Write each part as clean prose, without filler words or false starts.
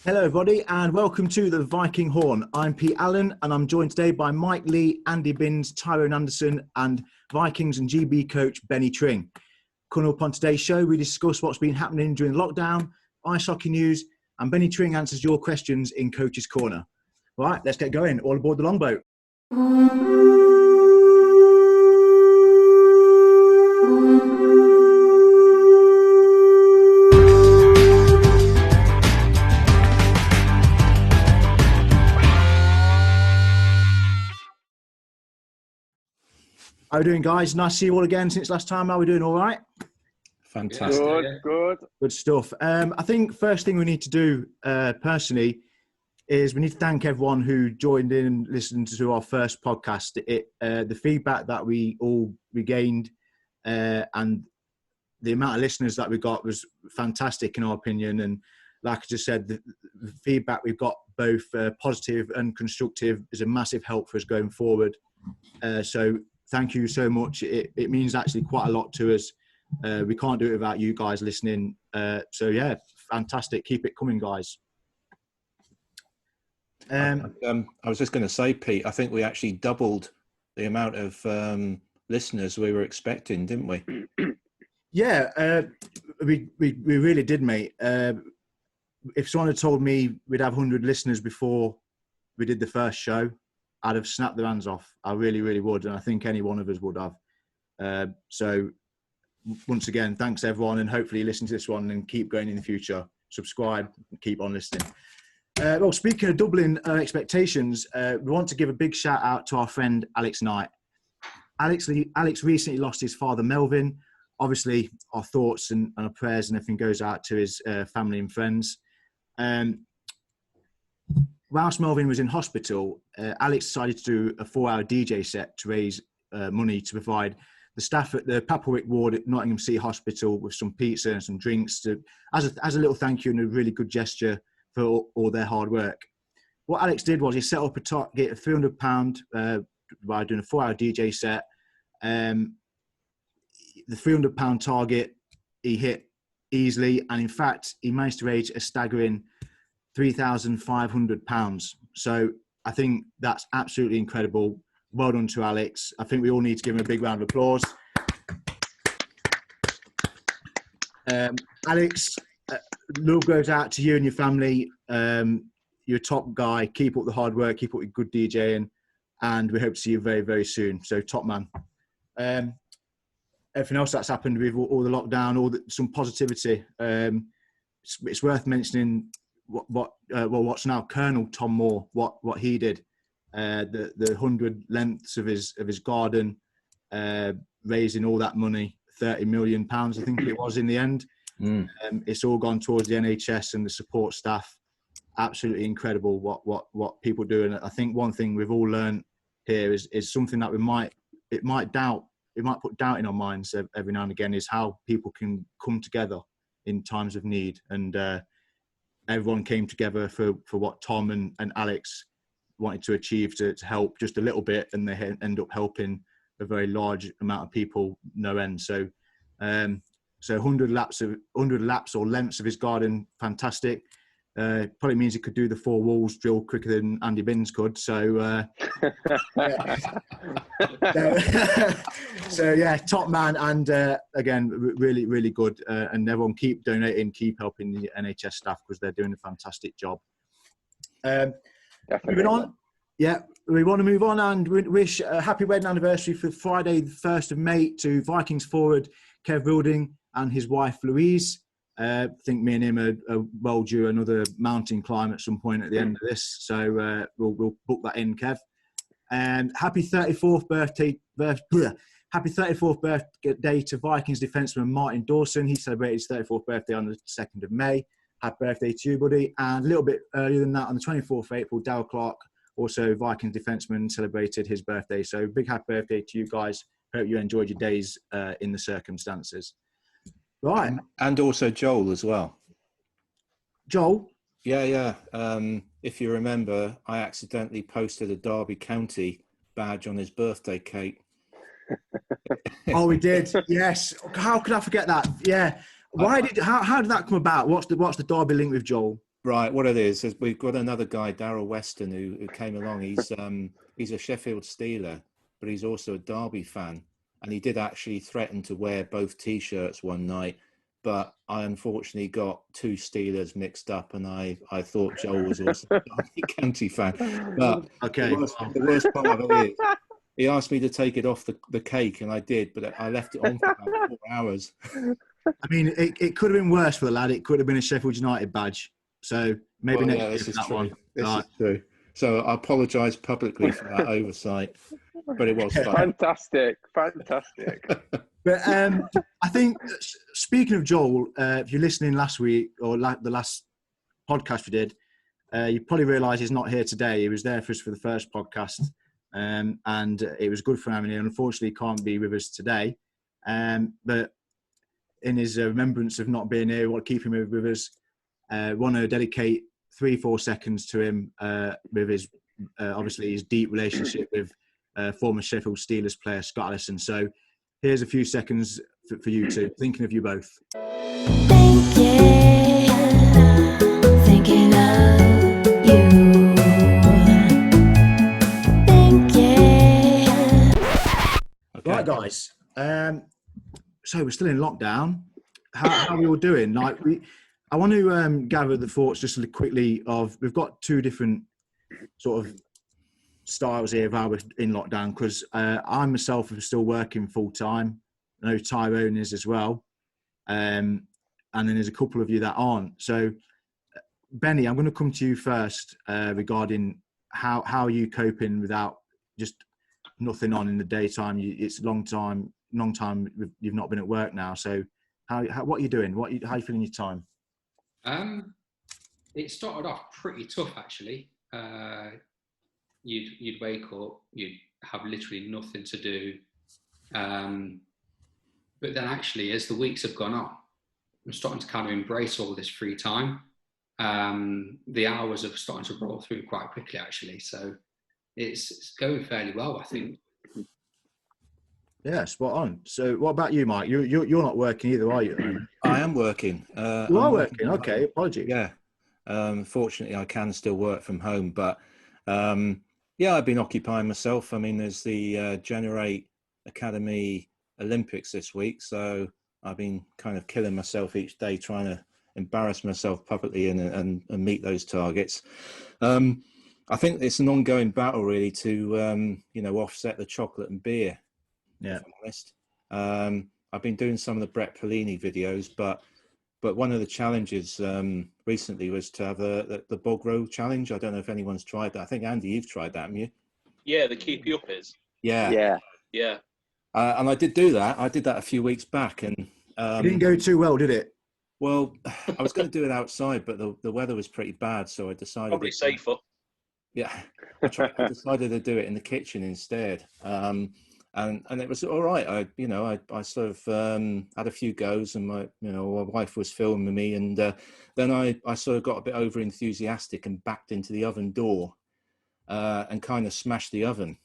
Hello everybody and welcome to the Viking Horn. I'm Pete Allen and I'm joined today by Mike Lee, Andy Binns, Tyrone Anderson and Vikings and GB Coach Benny Tring. Coming up on today's show, we discuss what's been happening during lockdown, ice hockey news, and Benny Tring answers your questions in Coach's Corner. Right, let's get going. All aboard the longboat. How are we doing, guys? Nice to see you all again since last time. How are we doing? All right? Fantastic. Good stuff. I think first thing we need to do personally is we need to thank everyone who joined in and listened to our first podcast. The feedback that we all regained and the amount of listeners that we got was fantastic in our opinion. And like I just said, the feedback we've got, both positive and constructive, is a massive help for us going forward. So thank you so much. It means actually quite a lot to us. We can't do it without you guys listening. So yeah, fantastic. Keep it coming, guys. I was just going to say, Pete, I think we actually doubled the amount of listeners we were expecting, didn't we? Yeah, we really did, mate. If someone had told me we'd have 100 listeners before we did the first show, I'd have snapped their hands off. I really, really would. And I think any one of us would have. So once again, thanks everyone. And hopefully you listen to this one and keep going in the future. Subscribe and keep on listening. Well, speaking of doubling expectations, we want to give a big shout out to our friend Alex Knight. Alex recently lost his father, Melvyn. Obviously, our thoughts and our prayers and everything goes out to his family and friends. Whilst Melvyn was in hospital, Alex decided to do a 4-hour DJ set to raise money to provide the staff at the Papplewick ward at Nottingham City Hospital with some pizza and some drinks as a little thank you and a really good gesture for all their hard work. What Alex did was he set up a target of £300 by doing a 4-hour DJ set. The £300 target he hit easily, and in fact, he managed to raise a staggering £3,500. So I think that's absolutely incredible. Well done to Alex. I think we all need to give him a big round of applause. Alex, love goes out to you and your family. You're a top guy. Keep up the hard work. Keep up your good DJing. And we hope to see you very, very soon. So top man. Everything else that's happened with all the lockdown, some positivity. It's worth mentioning what's now Colonel Tom Moore, what he did, the 100 lengths of his garden, raising all that money, £30 million, I think it was in the end. It's all gone towards the NHS and the support staff. Absolutely incredible what people do. And I think one thing we've all learned here is something that it might put doubt in our minds every now and again, is how people can come together in times of need. And everyone came together for what Tom and Alex wanted to achieve to help just a little bit, and they end up helping a very large amount of people, no end. So 100 laps or lengths of his garden, fantastic. Probably means he could do the 4 walls drill quicker than Andy Binns could. So so yeah, top man. And again, really, really good. And everyone keep donating, keep helping the NHS staff because they're doing a fantastic job. Moving on. Yeah, we want to move on and wish a happy wedding anniversary for Friday, the 1st of May, to Vikings forward Kev Building and his wife Louise. I think me and him are well due another mountain climb at some point at the end of this. So we'll book that in, Kev. And happy 34th birthday to Vikings defenseman Martin Dawson. He celebrated his 34th birthday on the 2nd of May. Happy birthday to you, buddy. And a little bit earlier than that, on the 24th of April, Darryl Clark, also Vikings defenseman, celebrated his birthday. So big happy birthday to you guys. Hope you enjoyed your days in the circumstances. Right. And also Joel as well. Joel? Yeah. If you remember, I accidentally posted a Derby County badge on his birthday cake. Oh, we did. Yes. How could I forget that? Yeah. How did that come about? What's the Derby link with Joel? Right, what it is we've got another guy, Darryl Weston, who came along. He's a Sheffield Steeler, but he's also a Derby fan, and he did actually threaten to wear both T-shirts one night. But I unfortunately got two Steelers mixed up, and I thought Joel was also a Derby County fan. But Okay, the worst part of it is he asked me to take it off the cake, and I did, but I left it on for about 4 hours. I mean, it could have been worse for the lad. It could have been a Sheffield United badge. So maybe next year this is that true. one. This is true. So I apologise publicly for that oversight, but it was fun. Fantastic. But I think, speaking of Joel, if you're listening last week or the last podcast we did, you probably realise he's not here today. He was there for us for the first podcast, and it was good for him. And he unfortunately can't be with us today. But in his remembrance of not being here, we want to keep him with us. Want to dedicate 3-4 seconds to him with his obviously his deep relationship with former Sheffield Steelers player Scott Allison. So here's a few seconds for you two, thinking of you both. Thinking of you. Okay. Right, guys. So we're still in lockdown. How are we all doing? I want to gather the thoughts just quickly of, we've got two different sort of styles here of how we're in lockdown, because I myself am still working full time. I know Tyrone is as well. And then there's a couple of you that aren't. So Benny, I'm going to come to you first regarding how are you coping without just nothing on in the daytime? It's a long time you've not been at work now. So what are you doing? How are you feeling your time? It started off pretty tough, actually. You'd wake up, you'd have literally nothing to do. But then actually, as the weeks have gone on, I'm starting to kind of embrace all this free time. The hours are starting to roll through quite quickly, actually. So it's going fairly well, I think. Yeah, spot on. So what about you, Mike? You're not working either, are you? I am working. You are working? Okay, apologies. Yeah. Fortunately, I can still work from home, but I've been occupying myself. I mean, there's the Generate Academy Olympics this week, so I've been kind of killing myself each day trying to embarrass myself publicly and meet those targets. I think it's an ongoing battle, really, to offset the chocolate and beer. Yeah, if I'm honest. I've been doing some of the Brett Polini videos, but one of the challenges recently was to have the bog row challenge. I don't know if anyone's tried that. I think, Andy, you've tried that, haven't you? Yeah, the keep you uppers. Yeah. And I did do that. I did that a few weeks back, and it didn't go too well, did it? Well, I was going to do it outside, but the weather was pretty bad, so I decided Probably safer. Yeah, I decided to do it in the kitchen instead. And it was all right. I sort of had a few goes, and my wife was filming me, and then I sort of got a bit over enthusiastic and backed into the oven door and kind of smashed the oven.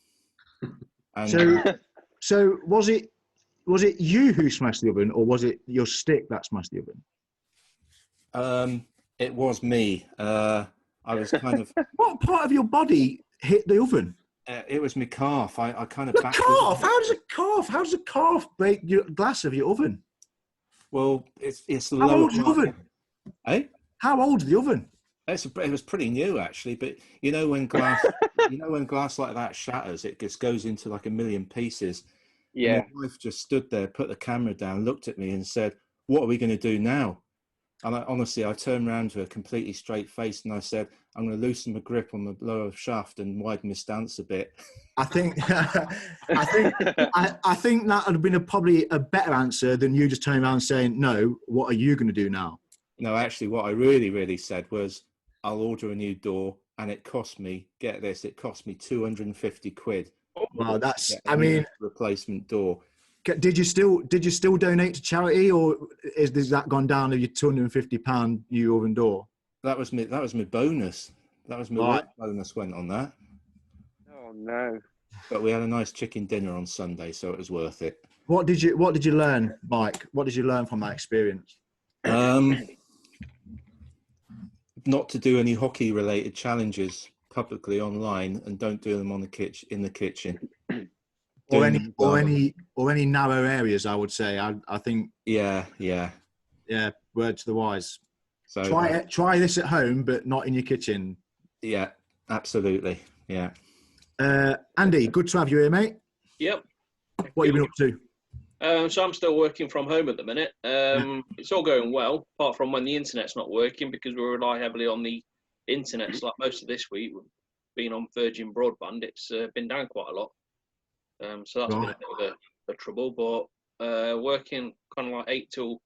And, so was it you who smashed the oven, or was it your stick that smashed the oven? It was me. I was kind of. What part of your body hit the oven? It was my calf. I kind of. The calf? How does a calf break your glass of your oven? Well, it's the How lower old's the oven? Eh? How old's the oven? It was pretty new, actually. But when glass, when glass like that shatters, it just goes into like a million pieces. Yeah. And my wife just stood there, put the camera down, looked at me, and said, "What are we going to do now?" And I turned around to her completely straight face, and I said, "I'm going to loosen my grip on the lower shaft and widen my stance a bit." I think that would have been probably a better answer than you just turning around and saying, "No, what are you going to do now?" No, actually, what I really, really said was, "I'll order a new door," and it cost me. Get this, it cost me 250 quid. Well, replacement door. Did you still donate to charity, or is that gone down to your £250 new oven door? That was my bonus. That was my work bonus went on that. Oh no! But we had a nice chicken dinner on Sunday, so it was worth it. What did you learn, Mike? What did you learn from that experience? not to do any hockey-related challenges publicly online, and don't do them in the kitchen. Or any narrow areas, I would say. I think. Yeah. Word to the wise. So try this at home, but not in your kitchen. Yeah, absolutely. Yeah. Andy, good to have you here, mate. Yep. What have you been up to? So I'm still working from home at the minute. It's all going well, apart from when the internet's not working, because we rely heavily on the internet. So like most of this week, being on Virgin broadband, it's been down quite a lot. So that's been a bit of a trouble. But working kind of like 8 till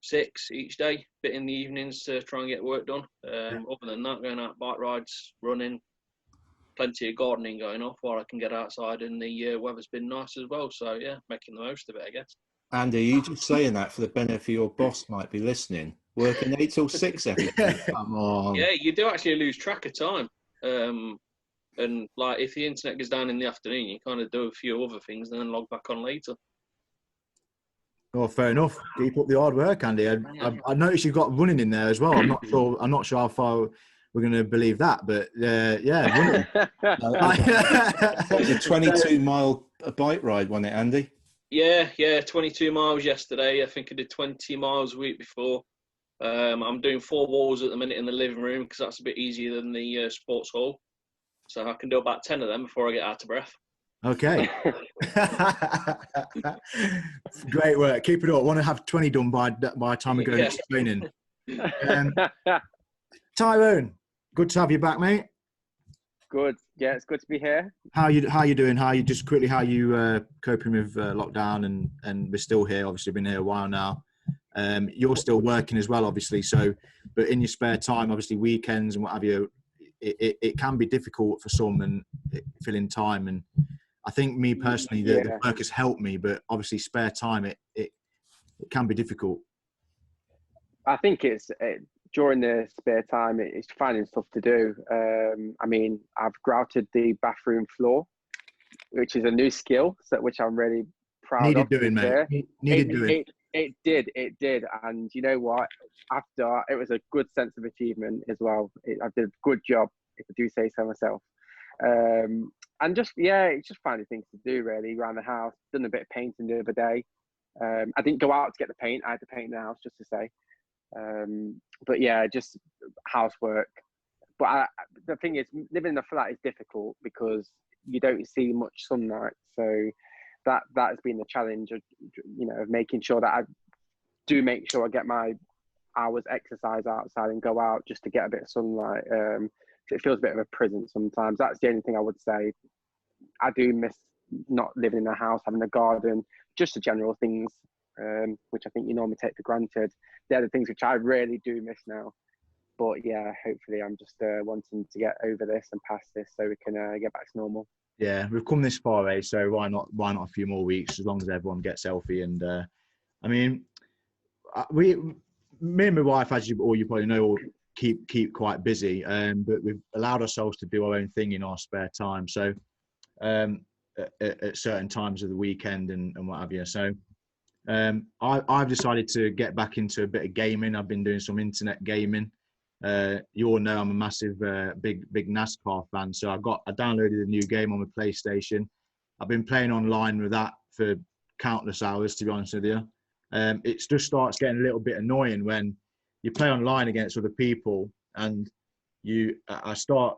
6 each day, bit in the evenings to try and get work done. Other than that, going out bike rides, running, plenty of gardening going off while I can get outside, and the weather's been nice as well. So yeah, making the most of it, I guess. Andy, you just saying that for the benefit of your boss might be listening. Working 8 till 6 every day. Come on. Yeah, you do actually lose track of time. And like if the internet goes down in the afternoon, you kind of do a few other things and then log back on later. Oh, fair enough. Keep up the hard work, Andy. I noticed you've got running in there as well. I'm not sure how far we're going to believe that, but yeah, running. It was a 22-mile bike ride, wasn't it, Andy? Yeah, 22 miles yesterday. I think I did 20 miles a week before. I'm doing 4 walls at the minute in the living room because that's a bit easier than the sports hall. So I can do about 10 of them before I get out of breath. Okay. Great work. Keep it up. I want to have 20 done by the time we go into training. Tyrone, good to have you back, mate. Good. Yeah, it's good to be here. How you doing? How you coping with lockdown and we're still here? Obviously, been here a while now. You're still working as well, obviously. So, but in your spare time, obviously weekends and what have you, it can be difficult for some and filling time. And I think me personally, the work has helped me, but obviously spare time, it can be difficult. I think it's during the spare time, it's finding stuff to do. I mean, I've grouted the bathroom floor, which is a new skill, which I'm really proud of. Needed doing, mate. Needed doing. It did. And you know what? After, it was a good sense of achievement as well. I did a good job, if I do say so myself. And just, it's just finding things to do really around the house. Done a bit of painting the other day. I didn't go out to get the paint. I had to paint the house, just to say. But yeah, just housework. But the thing is, living in a flat is difficult because you don't see much sunlight. So that has been the challenge of, of making sure that I do make sure I get my hours exercise outside and go out just to get a bit of sunlight. It feels a bit of a prison sometimes. That's the only thing I would say. I do miss not living in a house, having a garden, just the general things, which I think you normally take for granted. They're the things which I really do miss now. But yeah, hopefully I'm just wanting to get over this and past this so we can get back to normal. Yeah, we've come this far, eh? So why not a few more weeks, as long as everyone gets healthy. And I mean, me and my wife, as you probably know, keep quite busy, but we've allowed ourselves to do our own thing in our spare time. So at certain times of the weekend and what have you. So I've decided to get back into a bit of gaming. I've been doing some internet gaming. You all know I'm a massive big NASCAR fan, so I downloaded a new game on my PlayStation. I've been playing online with that for countless hours, to be honest with you. It just starts getting a little bit annoying when you play online against other people, and I start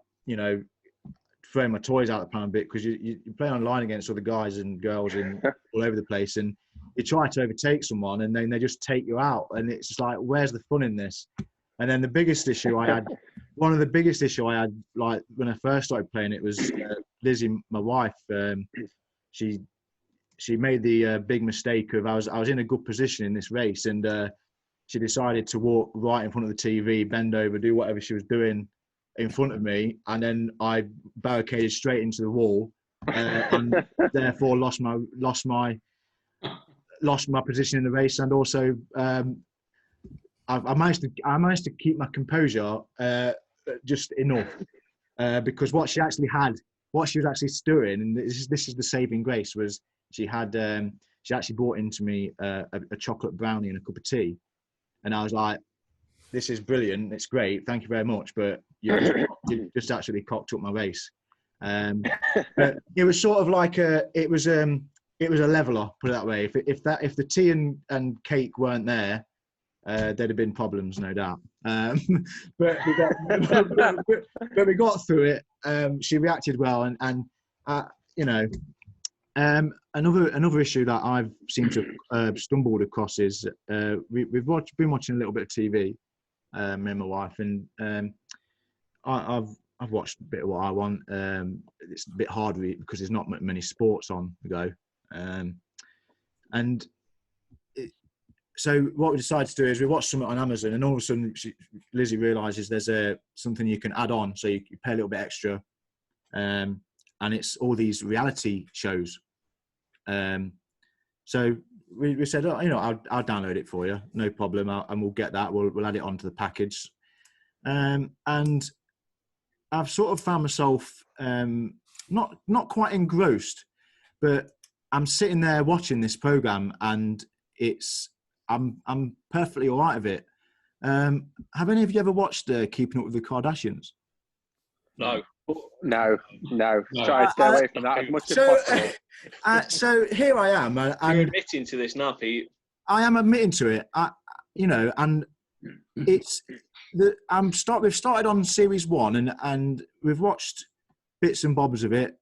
throwing my toys out the pan a bit, because you play online against other guys and girls and all over the place, and you try to overtake someone and then they just take you out, and it's just like, where's the fun in this? And then one of the biggest issue I had, like when I first started playing it, was Lizzie, my wife. She made the big mistake of I was in a good position in this race, and she decided to walk right in front of the TV, bend over, do whatever she was doing in front of me, and then I barricaded straight into the wall, and therefore lost my position in the race, and also. I managed to keep my composure just enough because what she was actually doing, and this is the saving grace, was she actually brought into me a chocolate brownie and a cup of tea, and I was like, this is brilliant. It's great. Thank you very much. But you just actually cocked up my race. But it was sort of like it was a leveler, put it that way. If the tea and cake weren't there, there'd have been problems, no doubt. But we got through it. She reacted well, and you know, another issue that I've seemed to have stumbled across is we've been watching a little bit of TV, me and my wife, and I've watched a bit of what I want. It's a bit hard because there's not many sports on the go, so what we decided to do is we watched something on Amazon, and all of a sudden Lizzie realises there's something you can add on, so you pay a little bit extra, and it's all these reality shows. So we said, oh, I'll download it for you, no problem, and we'll get that. We'll add it onto the package, and I've sort of found myself not quite engrossed, but I'm sitting there watching this program, and I'm perfectly all right with it. Have any of you ever watched Keeping Up with the Kardashians? No. Try to stay away from that as much as possible. So here I am. You're admitting to this now, Pete. I am admitting to it. And it's we've started on series 1, and we've watched bits and bobs of it.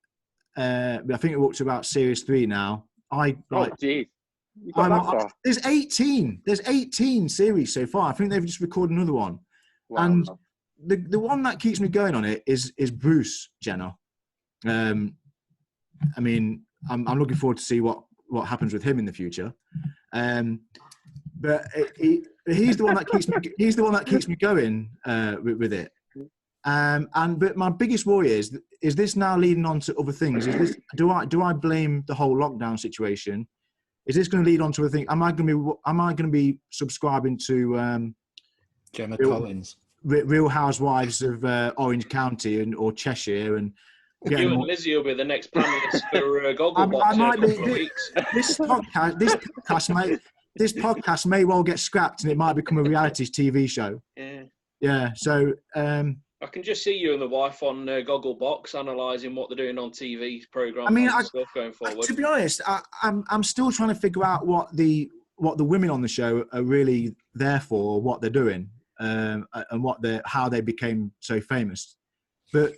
I think we're up to about series 3 now. Geez. There's 18. There's 18 series so far. I think they've just recorded another one. Wow. And the one that keeps me going on it is Bruce Jenner. I mean, I'm looking forward to see what happens with him in the future. But he's the one that keeps me going with it. But my biggest worry is this now leading on to other things? Do I blame the whole lockdown situation? Is this going to lead on to a thing? Am I going to be subscribing to Gemma Collins, Real Housewives of Orange County or Cheshire, and you and Lizzie will be the next panelists for Gogglebox in a couple of weeks. This podcast may well get scrapped, and it might become a reality TV show. Yeah. So I can just see you and the wife on Gogglebox analysing what they're doing on TV programs. I mean, stuff going forward. To be honest, I'm still trying to figure out what the women on the show are really there for, what they're doing, and how they became so famous. But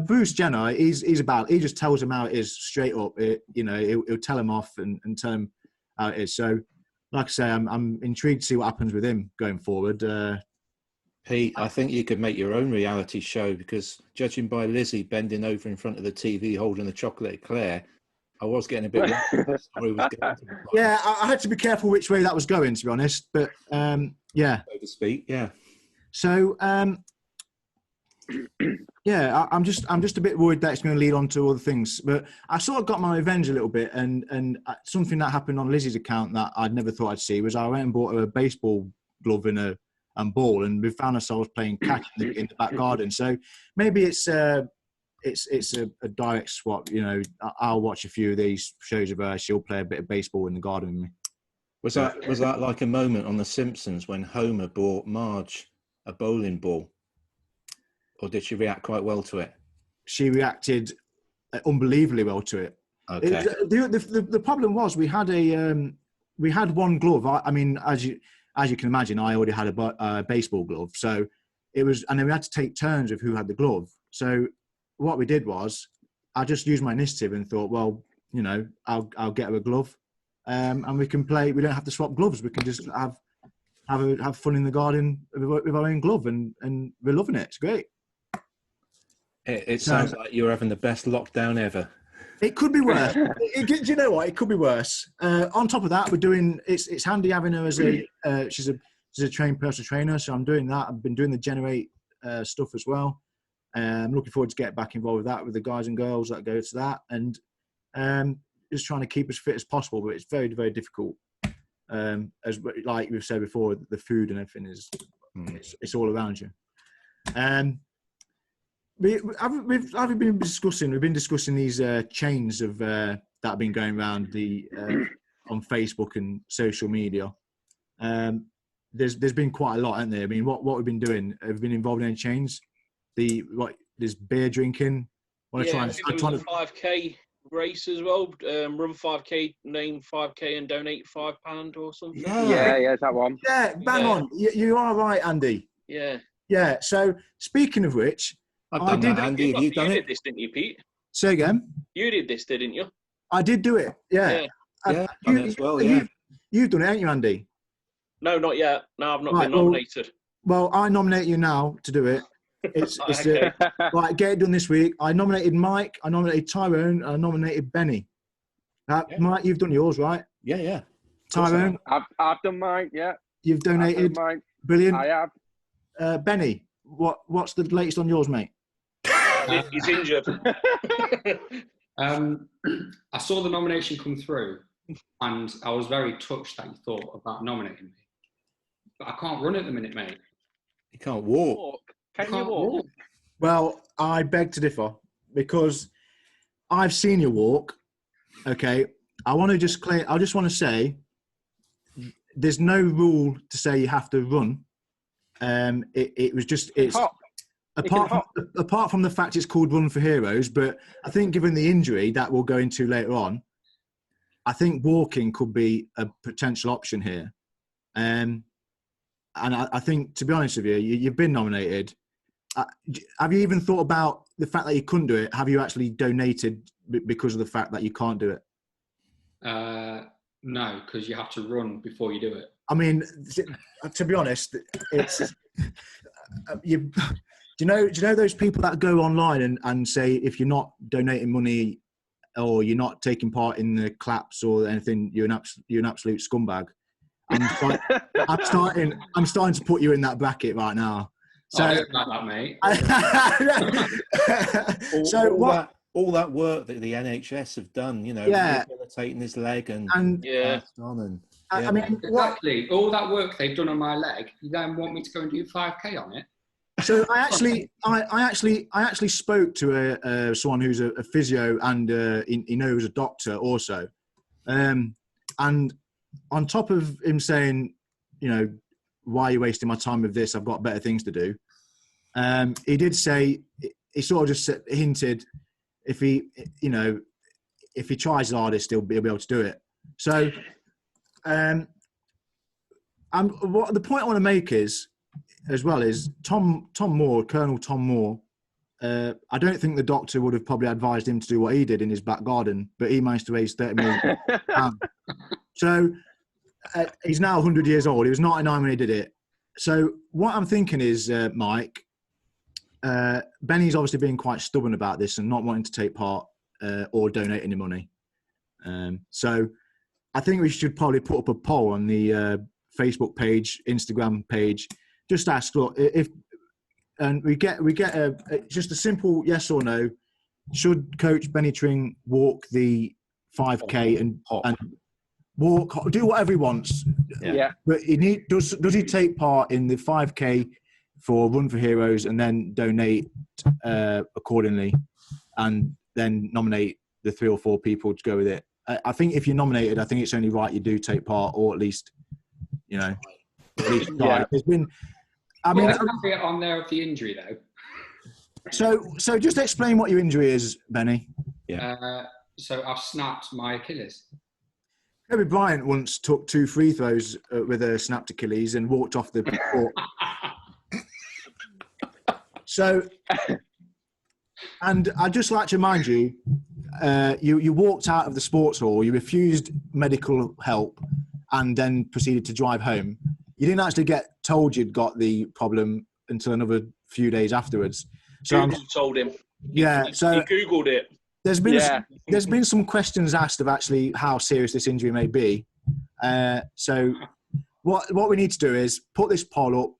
Bruce Jenner, he just tells them how it is straight up. He'll tell them off and tell them how it is. So, like I say, I'm intrigued to see what happens with him going forward. Pete, I think you could make your own reality show, because judging by Lizzie bending over in front of the TV holding the chocolate eclair, I was getting a bit worried. Yeah, I had to be careful which way that was going, to be honest. But yeah, so to speak, yeah. So yeah, I'm just a bit worried that it's going to lead on to other things. But I sort of got my revenge a little bit, and something that happened on Lizzie's account that I'd never thought I'd see was I went and bought a baseball glove and ball, and we found ourselves playing catch in the back garden. So maybe it's a direct swap. I'll watch a few of these shows of her. She'll play a bit of baseball in the garden with me. Was that like a moment on The Simpsons when Homer bought Marge a bowling ball, or did she react quite well to it? She reacted unbelievably well to it. Okay. The problem was we had one glove. I mean, as you can imagine, I already had a baseball glove. So it was, and then we had to take turns of who had the glove. So what we did was I just used my initiative and thought, well, I'll get her a glove, and we can play. We don't have to swap gloves. We can just have fun in the garden with our own glove, and we're loving it. It's great. It sounds like you're having the best lockdown ever. It could be worse. Do you know what? It could be worse. On top of that, we're doing. It's handy having her as she's a trained personal trainer. So I'm doing that. I've been doing the Generate stuff as well. I'm looking forward to get back involved with that with the guys and girls that go to that, and just trying to keep as fit as possible. But it's very, very difficult. As like we've said before, the food and everything is it's all around you. We've been discussing these chains of that have been going around on Facebook and social media. there's been quite a lot, hasn't there? I mean, what we've been doing, have we been involved in any chains? There's beer drinking. There was a 5K race as well. Run 5K, name 5K, and donate £5 or something. Yeah, that one. Yeah, bang on. You are right, Andy. Yeah. Yeah. So speaking of which, I've done that, Andy. Have you done You it? did this, didn't you, Pete? Say again. You did this, didn't you? I did do it. Yeah. Yeah, done it as well. Yeah. You've done it, haven't you, Andy? No, not yet. No, I've not been nominated. Well, I nominate you now to do it. It's right. Get it done this week. I nominated Mike. I nominated Tyrone. I nominated Benny. Mike, you've done yours, right? Yeah. Tyrone, I've done mine. Yeah. You've donated. Mine. Brilliant. I have. Benny, what's the latest on yours, mate? He's injured. I saw the nomination come through, and I was very touched that you thought about nominating me. But I can't run at the minute, mate. You can't walk. Can you walk? Well, I beg to differ because I've seen you walk. Okay, I want to just claim. I just want to say, there's no rule to say you have to run. It was just apart from the fact it's called Run for Heroes, but I think given the injury that we'll go into later on, I think walking could be a potential option here. And I think, to be honest with you, you've been nominated. Have you even thought about the fact that you couldn't do it? Have you actually donated because of the fact that you can't do it? No, because you have to run before you do it. I mean, to be honest, it's do you know those people that go online and say if you're not donating money or you're not taking part in the claps or anything, you're an absolute scumbag. I'm starting to put you in that bracket right now. So I don't like that, mate. All that work that the NHS have done, rehabilitating his leg and I mean, exactly. All that work they've done on my leg, you then want me to go and do 5K on it? So I actually spoke to someone who's a physio and he knows a doctor also, and on top of him saying, why are you wasting my time with this? I've got better things to do. He did say, he sort of just hinted if he tries his hardest, he'll be able to do it. So, the point I want to make is Tom Moore, Colonel Tom Moore. I don't think the doctor would have probably advised him to do what he did in his back garden, but he managed to raise 30 million. So he's now 100 years old. He was 99 when he did it. So what I'm thinking is, Mike, Benny's obviously being quite stubborn about this and not wanting to take part or donate any money. So I think we should probably put up a poll on the Facebook page, Instagram page. Just ask, look, and we get just a simple yes or no. Should Coach Benny Tring walk the 5K and walk, do whatever he wants? Yeah. But does he take part in the 5K for Run for Heroes and then donate accordingly, and then nominate the 3 or 4 people to go with it? I think if you're nominated, I think it's only right you do take part, or at least try. There's been. I mean, on there of the injury though. So just explain what your injury is, Benny. Yeah. So I've snapped my Achilles. Kobe Bryant once took 2 free throws with a snapped Achilles and walked off the court. So, and I'd just like to remind you, you walked out of the sports hall, you refused medical help, and then proceeded to drive home. You didn't actually get told you'd got the problem until another few days afterwards. So Google told him. Yeah. So he Googled it. There's been some questions asked of actually how serious this injury may be. So what we need to do is put this poll up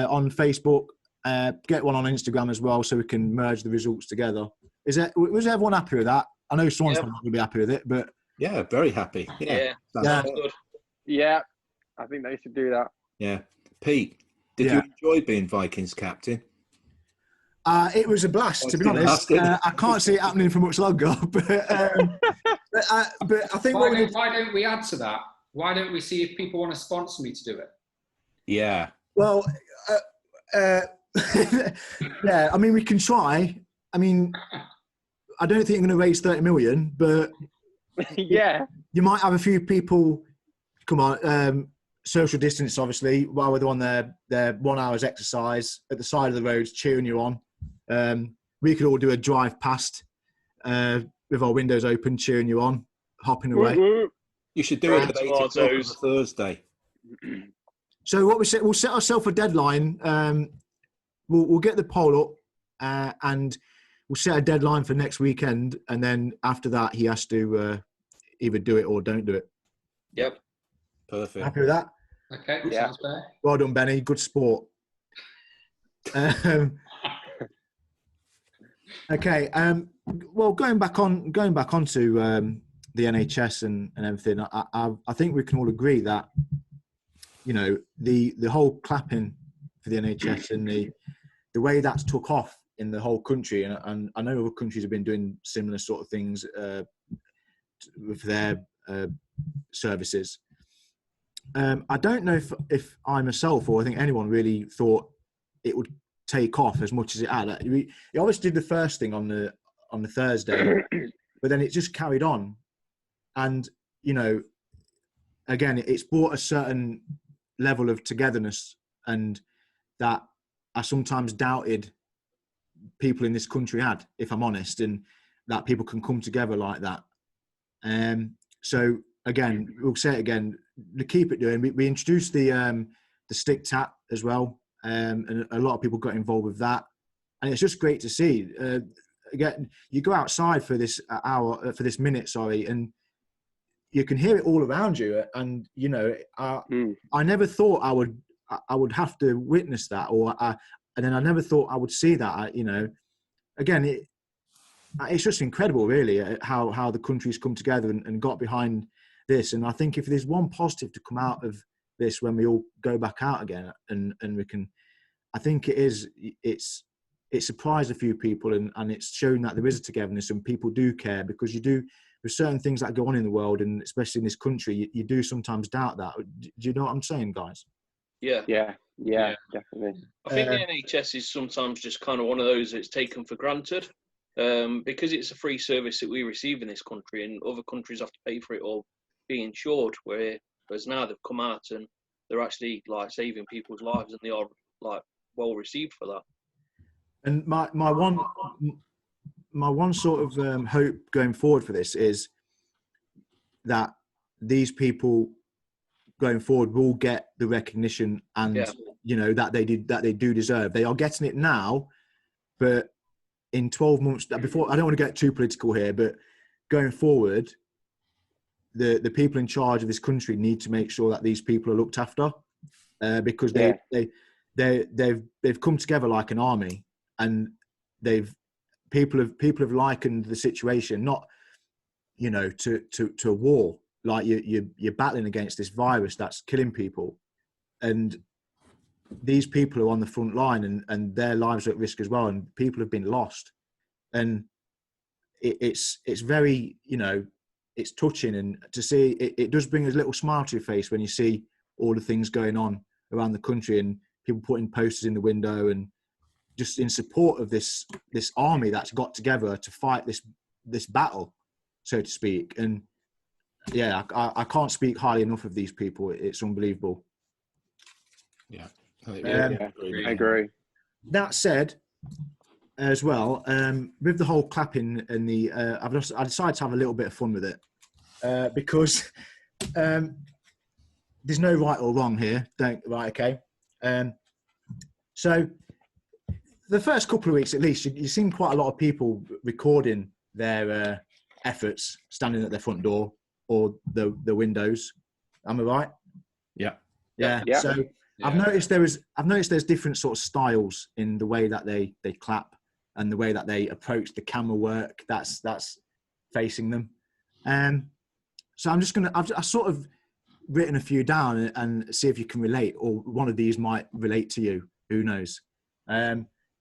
on Facebook, get one on Instagram as well, so we can merge the results together. Was everyone happy with that? I know someone's not going to be happy with it, but yeah, very happy. Yeah. Good. Yeah, I think they should do that. Yeah, Pete, did you enjoy being Vikings captain? It was a blast, to be honest. I can't see it happening for much longer, but I think why don't we add to that? Why don't we see if people want to sponsor me to do it? Yeah. Well, yeah. I mean, we can try. I mean, I don't think I'm going to raise 30 million, but Yeah. you might have a few people. Come on, social distance, obviously, while they're on their 1 hour's exercise at the side of the roads, cheering you on. We could all do a drive past with our windows open, cheering you on, hopping away. You should do it at 8 o'clock on a Tomatoes. Thursday. So what we said, we'll set ourselves a deadline. We'll get the poll up, and we'll set a deadline for next weekend. And then after that, he has to either do it or don't do it. Yep. Perfect. Happy with that? Okay, Yeah. sounds fair. Well done, Benny. Good sport. Okay. Well, going back onto the NHS and everything, I think we can all agree that, you know, the whole clapping for the NHS and the way that's took off in the whole country, and I know other countries have been doing similar sort of things with their services. I don't know if I myself, or I think anyone, really thought it would take off as much as it had. It obviously did the first thing on the Thursday, but then it just carried on. And, you know, again, it's brought a certain level of togetherness, and that I sometimes doubted people in this country had, if I'm honest, and that people can come together like that. So again, we'll say it again, to keep it doing. We introduced the stick tap as well, and a lot of people got involved with that, and it's just great to see. Again, you go outside for this minute, and you can hear it all around you. And you know, I never thought I would have to witness that, and then I never thought I would see that. You know, again, it's just incredible, really, how the country's come together and got behind this. And I think if there's one positive to come out of this when we all go back out again, and we can, I think it's surprised a few people, and it's shown that there is a togetherness and people do care, because there's certain things that go on in the world, and especially in this country, you do sometimes doubt that. Do you know what I'm saying, guys? Yeah. Yeah, definitely. I think the NHS is sometimes just kind of one of those that's taken for granted, because it's a free service that we receive in this country, and other countries have to pay for it or be insured. Whereas now they've come out and they're actually like saving people's lives, and they are like well received for that. And my one sort of hope going forward for this is that these people going forward will get the recognition and you know that they do deserve. They are getting it now, but in 12 months before, I don't want to get too political here, but going forward, the people in charge of this country need to make sure that these people are looked after, because they've come together like an army, and people have likened the situation, not, you know, to a war. Like you're battling against this virus that's killing people, and these people are on the front line, and their lives are at risk as well, and people have been lost. And it's very, you know, it's touching, and to see it does bring a little smile to your face when you see all the things going on around the country, and people putting posters in the window, and just in support of this army that's got together to fight this battle, so to speak. And yeah, I can't speak highly enough of these people. It's unbelievable. Yeah, I agree. That said, as well, with the whole clapping and I decided to have a little bit of fun with it, because there's no right or wrong here. Okay. So the first couple of weeks, at least, you've seen quite a lot of people recording their efforts, standing at their front door or the windows. Am I right? Yeah. Yeah. So I've noticed there's different sort of styles in the way that they clap and the way that they approach the camera work that's facing them. So I've sort of written a few down and see if you can relate, or one of these might relate to you. Who knows?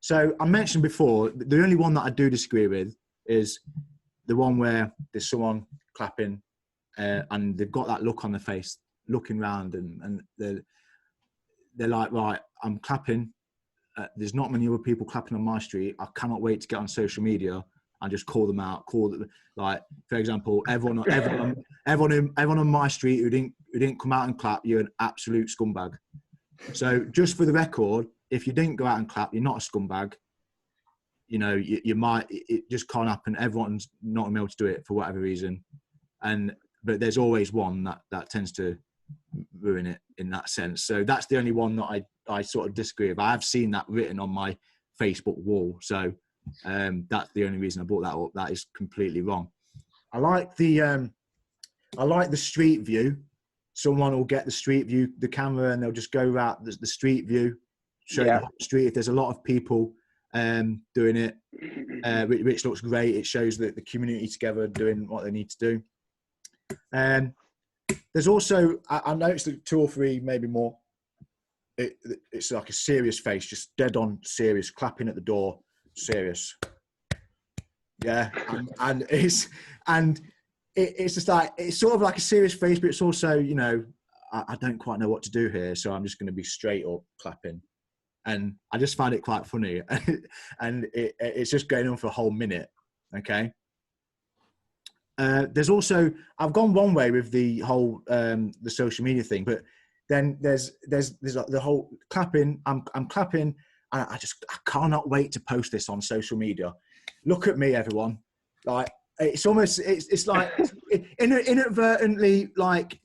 So I mentioned before, the only one that I do disagree with is the one where there's someone clapping and they've got that look on their face, looking round, and they're like, right, I'm clapping. There's not many other people clapping on my street. I cannot wait to get on social media and just call them out. Like, for example, everyone on my street who didn't come out and clap, you're an absolute scumbag. So just for the record, if you didn't go out and clap, you're not a scumbag. You know, you might, it just can't happen. Everyone's not gonna be able to do it for whatever reason. But there's always one that tends to ruin it in that sense. So that's the only one that I sort of disagree with. I have seen that written on my Facebook wall. So that's the only reason I brought that up. That is completely wrong. I like the street view. Someone will get the street view, the camera, and they'll just go around the street view, show the whole street. If there's a lot of people doing it, which looks great. It shows that the community together doing what they need to do. There's also, I noticed that 2 or 3, maybe more, it's like a serious face, just dead on serious, clapping at the door, serious. Yeah, and it's just like, it's sort of like a serious face, but it's also, you know, I don't quite know what to do here, so I'm just going to be straight up clapping. And I just find it quite funny. And it's just going on for a whole minute, okay? There's also, I've gone one way with the whole the social media thing, but then there's like the whole clapping. I'm clapping, and I cannot wait to post this on social media. Look at me, everyone! Like it's almost it's like inadvertently, like,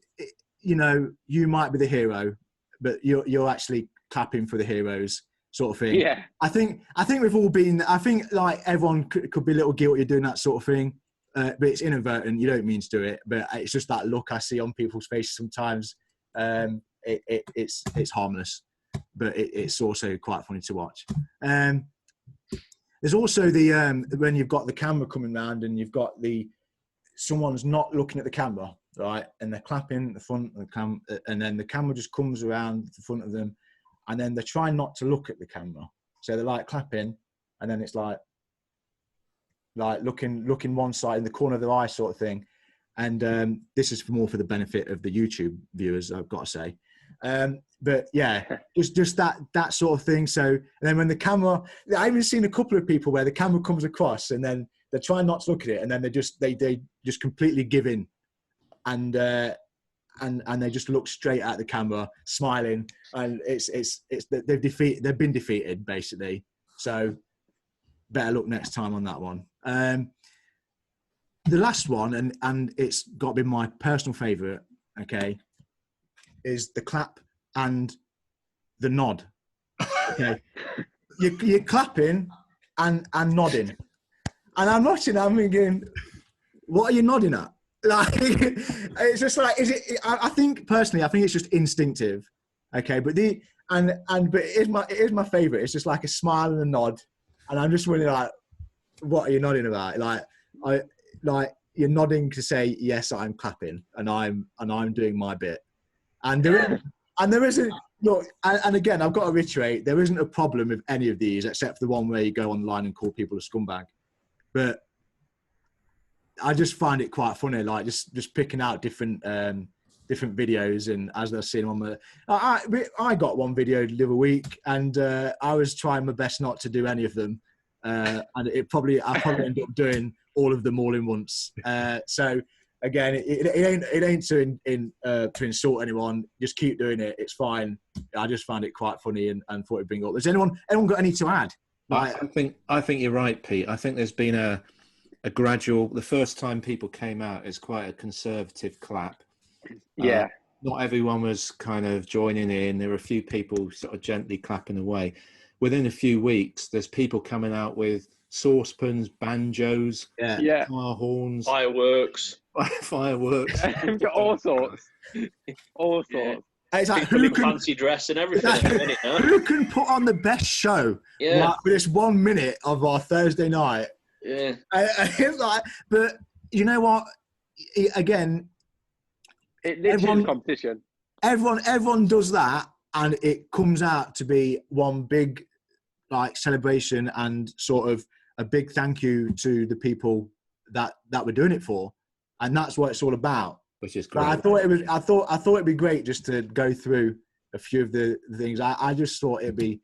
you know, you might be the hero, but you're actually clapping for the heroes, sort of thing. Yeah. I think we've all been. I think like everyone could be a little guilty of doing that sort of thing. But it's inadvertent. You don't mean to do it, but it's just that look I see on people's faces sometimes. It's harmless, but it's also quite funny to watch. There's also the when you've got the camera coming round and you've got someone's not looking at the camera, right, and they're clapping at the front of the camera, and then the camera just comes around the front of them, and then they're trying not to look at the camera, so they're like clapping, and then it's like looking one side in the corner of their eye, sort of thing. And this is more for the benefit of the YouTube viewers, I've got to say. But yeah, just that sort of thing. So, and then when the camera, I've even seen a couple of people where the camera comes across and then they're trying not to look at it, and then they just completely give in, and they just look straight at the camera, smiling, and they've been defeated basically. So better look next time on that one. The last one, and it's got to be my personal favourite, okay, is the clap and the nod. Okay, you're clapping and nodding, and I'm watching. I'm thinking, what are you nodding at? Like, it's just like, is it? I think personally, I think it's just instinctive. Okay, but but it is my favourite. It's just like a smile and a nod, and I'm just wondering, like, what are you nodding about? Like you're nodding to say, yes, I'm clapping and I'm doing my bit. And there isn't, look, and again, I've got to reiterate, there isn't a problem with any of these except for the one where you go online and call people a scumbag. But I just find it quite funny, like just picking out different videos, and as they're seeing on I got one video the other week, and I was trying my best not to do any of them. And I probably end up doing all of them all in once. So again, it ain't to insult anyone. Just keep doing it. It's fine. I just found it quite funny and thought it'd bring up. Has anyone got any to add? I think you're right, Pete. I think there's been a gradual. The first time people came out is quite a conservative clap. Yeah. Not everyone was kind of joining in. There were a few people sort of gently clapping away. Within a few weeks, there's people coming out with saucepans, banjos, car horns, fireworks, all sorts. It's like, fancy dress and everything. Who can put on the best show? Yeah. Like, for this 1 minute of our Thursday night. Yeah. It's like, but you know what? Again, it literally is competition. Everyone does that, and it comes out to be one big, like, celebration and sort of a big thank you to the people that we're doing it for, and that's what it's all about. Which is great. But I thought it'd be great just to go through a few of the things. I just thought it'd be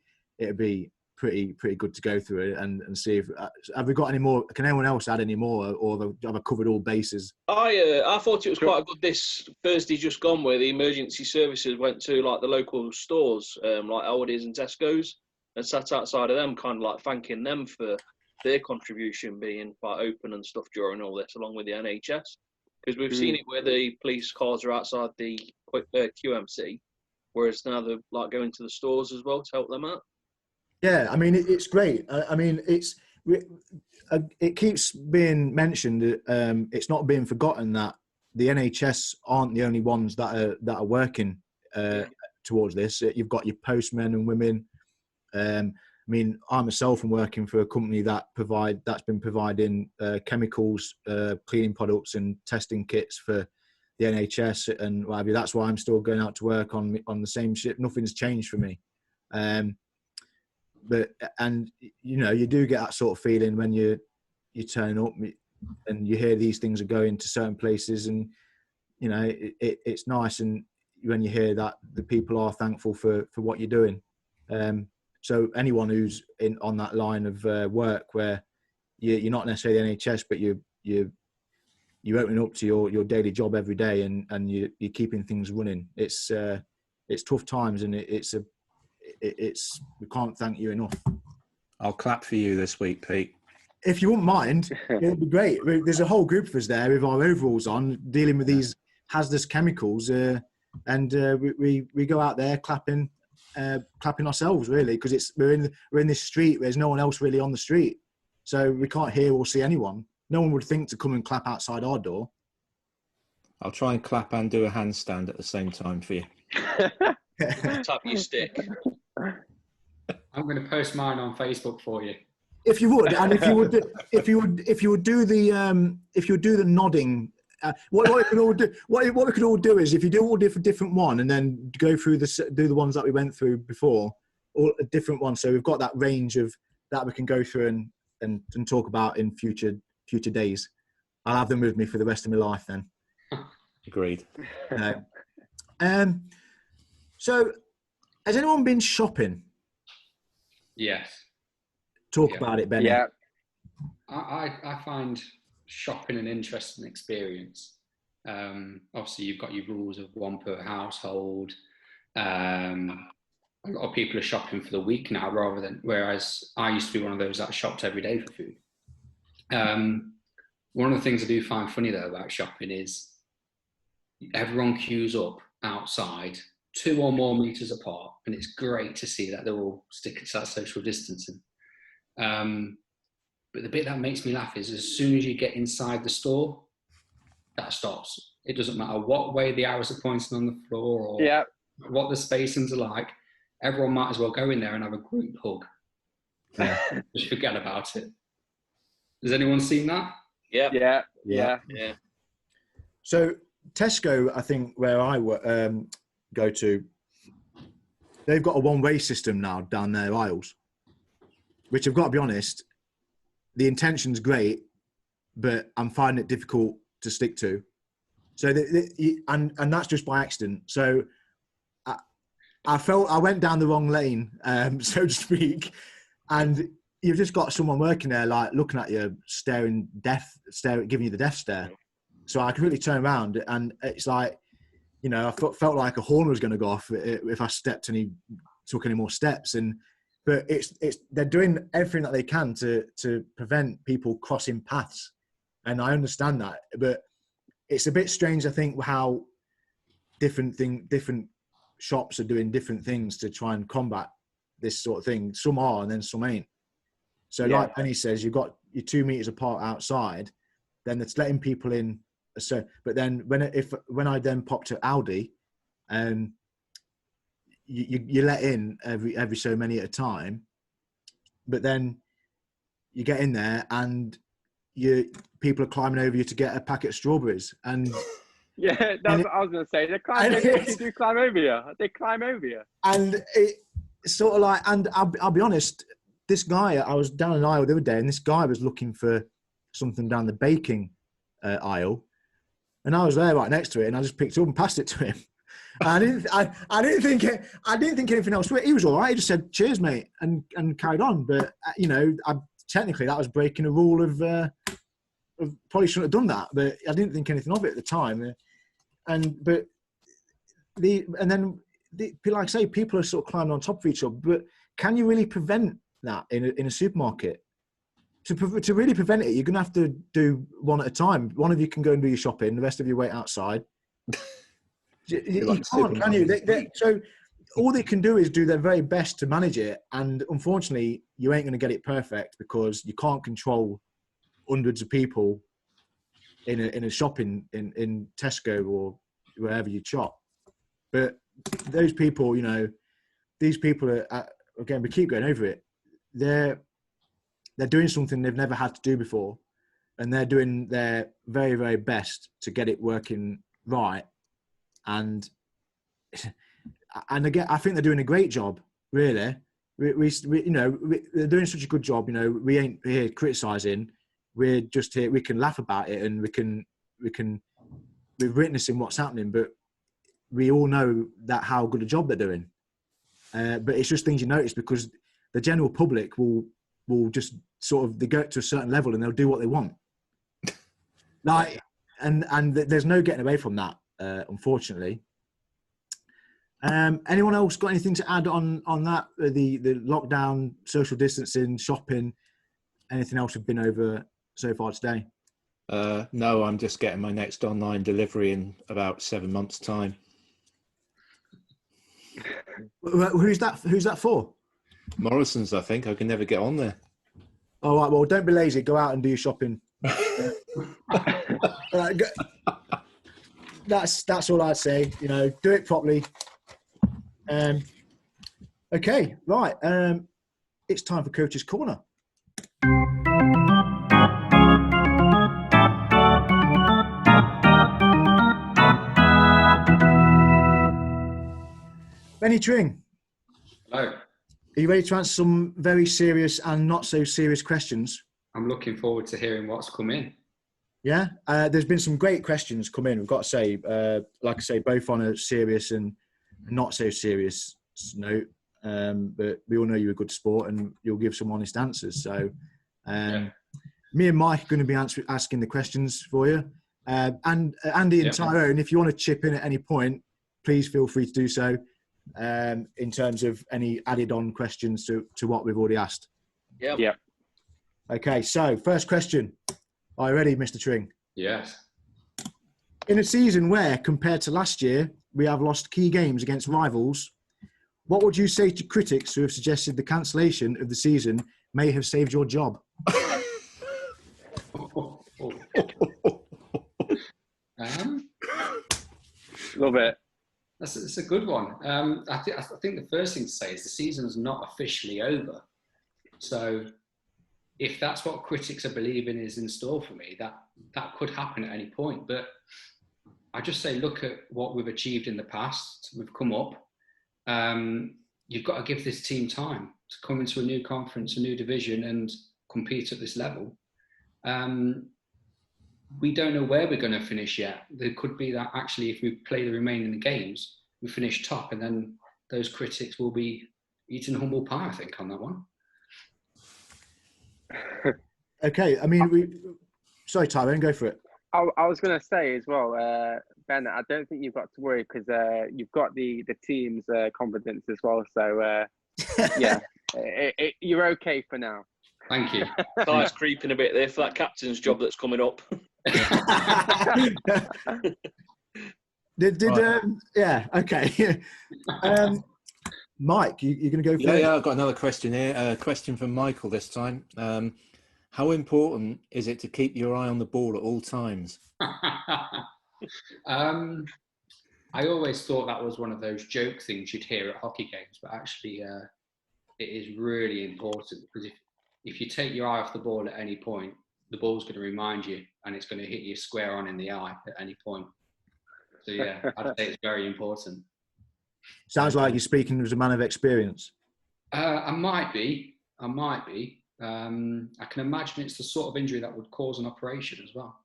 pretty good to go through it and see if have we got any more. Can anyone else add any more, or have I covered all bases? I thought it was quite good this Thursday just gone, where the emergency services went to like the local stores, like Aldi's and Tesco's, and sat outside of them, kind of like thanking them for their contribution being quite open and stuff during all this, along with the NHS. Because we've seen it where the police cars are outside the QMC, whereas now they're like going to the stores as well to help them out. Yeah, I mean it's great. I mean it keeps being mentioned. It's not being forgotten that the NHS aren't the only ones that are working towards this. You've got your postmen and women. I mean, I myself am working for a company that's been providing chemicals, cleaning products, and testing kits for the NHS and what have you. That's why I'm still going out to work on the same ship. Nothing's changed for me. But you do get that sort of feeling when you turn up and you hear these things are going to certain places, and it's nice, and when you hear that the people are thankful for what you're doing. So anyone who's on that line of work where you're not necessarily the NHS, but you're opening up to your daily job every day, and you're keeping things running. It's tough times, and we can't thank you enough. I'll clap for you this week, Pete. If you wouldn't mind, it'd be great. There's a whole group of us there with our overalls on, dealing with these hazardous chemicals, and we go out there clapping ourselves, really, because we're in this street. There's no one else really on the street, so we can't hear or see anyone. No one would think to come and clap outside our door. I'll try and clap and do a handstand at the same time for you. Tap your stick. I'm going to post mine on Facebook for you. If you would, and if you would do the nodding. What we could all do is, if you do all different one, and then go through do the ones that we went through before, all a different one. So we've got that range of that we can go through and talk about in future days. I'll have them with me for the rest of my life then. Agreed. So, has anyone been shopping? Yes. Talk about it, Benny. Yeah. I find shopping an interesting experience. Obviously, you've got your rules of one per household. A lot of people are shopping for the week now, whereas I used to be one of those that shopped every day for food. One of the things I do find funny though about shopping is everyone queues up outside 2 or more meters apart, and it's great to see that they're all sticking to that social distancing. But the bit that makes me laugh is as soon as you get inside the store, that stops. It doesn't matter what way the arrows are pointing on the floor or what the spacings are like. Everyone might as well go in there and have a group hug. Just forget about it. Has anyone seen that? Yeah. So Tesco, I think, where I go to, they've got a one-way system now down their aisles, which I've got to be honest, the intention's great, but I'm finding it difficult to stick to. So, and that's just by accident. So I felt I went down the wrong lane, so to speak, and you've just got someone working there, like looking at you, giving you the death stare. So I could really turn around, and it's like, I felt like a horn was going to go off if I stepped and he took any more steps. But they're doing everything that they can to prevent people crossing paths, and I understand that. But it's a bit strange, I think, how different shops are doing different things to try and combat this sort of thing. Some are, and then some ain't. So, like Penny says, you've got your 2 meters apart outside, then it's letting people in. So, but then when I then pop to Aldi, you let in every so many at a time, but then you get in there and people are climbing over you to get a packet of strawberries, and that's what I was going to say. They climb over you. They climb over you, and it's sort of like. And I'll be honest, this guy, I was down an aisle the other day, and this guy was looking for something down the baking aisle. And I was there right next to it, and I just picked it up and passed it to him. I didn't think anything else. He was all right. He just said, "Cheers, mate," and carried on. But technically that was breaking a rule of probably shouldn't have done that. But I didn't think anything of it at the time. Like I say, people are sort of climbing on top of each other. But can you really prevent that in a supermarket? To really prevent it, you're going to have to do one at a time. One of you can go and do your shopping. The rest of you wait outside. You can't, can you? So all they can do is do their very best to manage it. And unfortunately, you ain't going to get it perfect because you can't control hundreds of people in a shopping in Tesco or wherever you shop. But those people, these people are, again, we keep going over it. They're doing something they've never had to do before, and they're doing their very, very best to get it working right. And again, I think they're doing a great job, really. They're doing such a good job. We ain't here criticising. We're just here. We can laugh about it, and we're witnessing what's happening. But we all know that how good a job they're doing. But it's just things you notice because the general public will just sort of, they go to a certain level and they'll do what they want. And there's no getting away from that, unfortunately. Anyone else got anything to add on that? The lockdown, social distancing, shopping, anything else we've been over so far today? No, I'm just getting my next online delivery in about 7 months' time. Who's that for? Morrison's, I think. I can never get on there. All right, well, don't be lazy. Go out and do your shopping. That's all I'd say. Do it properly. Okay, right. It's time for Coach's Corner. Benny Tring. Hello. Are you ready to answer some very serious and not so serious questions? I'm looking forward to hearing what's come in. Yeah, there's been some great questions come in. We've got to say, like I say, both on a serious and not so serious note. But we all know you're a good sport and you'll give some honest answers. So me and Mike are going to be asking the questions for you. And Andy and Tyrone, if you want to chip in at any point, please feel free to do so. In terms of any added on questions to what we've already asked. Yeah. Okay, so first question. Are you ready, Mr. Tring? Yes. In a season where, compared to last year, we have lost key games against rivals, what would you say to critics who have suggested the cancellation of the season may have saved your job? Love it. That's a good one. I think the first thing to say is the season is not officially over. So if that's what critics are believing is in store for me, that could happen at any point. But I just say, look at what we've achieved in the past. We've come up. You've got to give this team time to come into a new conference, a new division, and compete at this level. We don't know where we're going to finish yet. There could be that actually, if we play the remaining games, we finish top, and then those critics will be eating humble pie, I think, on that one. Okay, I mean, sorry, Tyrone, go for it. I was going to say as well, Ben, I don't think you've got to worry because you've got the team's confidence as well. So, you're okay for now. Thank you. Ty's creeping a bit there for that captain's job that's coming up. Okay. Mike, you're going to go for it? Yeah, I've got another question here. A question from Michael this time. How important is it to keep your eye on the ball at all times? I always thought that was one of those joke things you'd hear at hockey games, but actually it is really important because if you take your eye off the ball at any point, the ball's going to remind you and it's going to hit you square on in the eye at any point. So yeah, I'd say it's very important. Sounds like you're speaking as a man of experience. I might be. I can imagine it's the sort of injury that would cause an operation as well.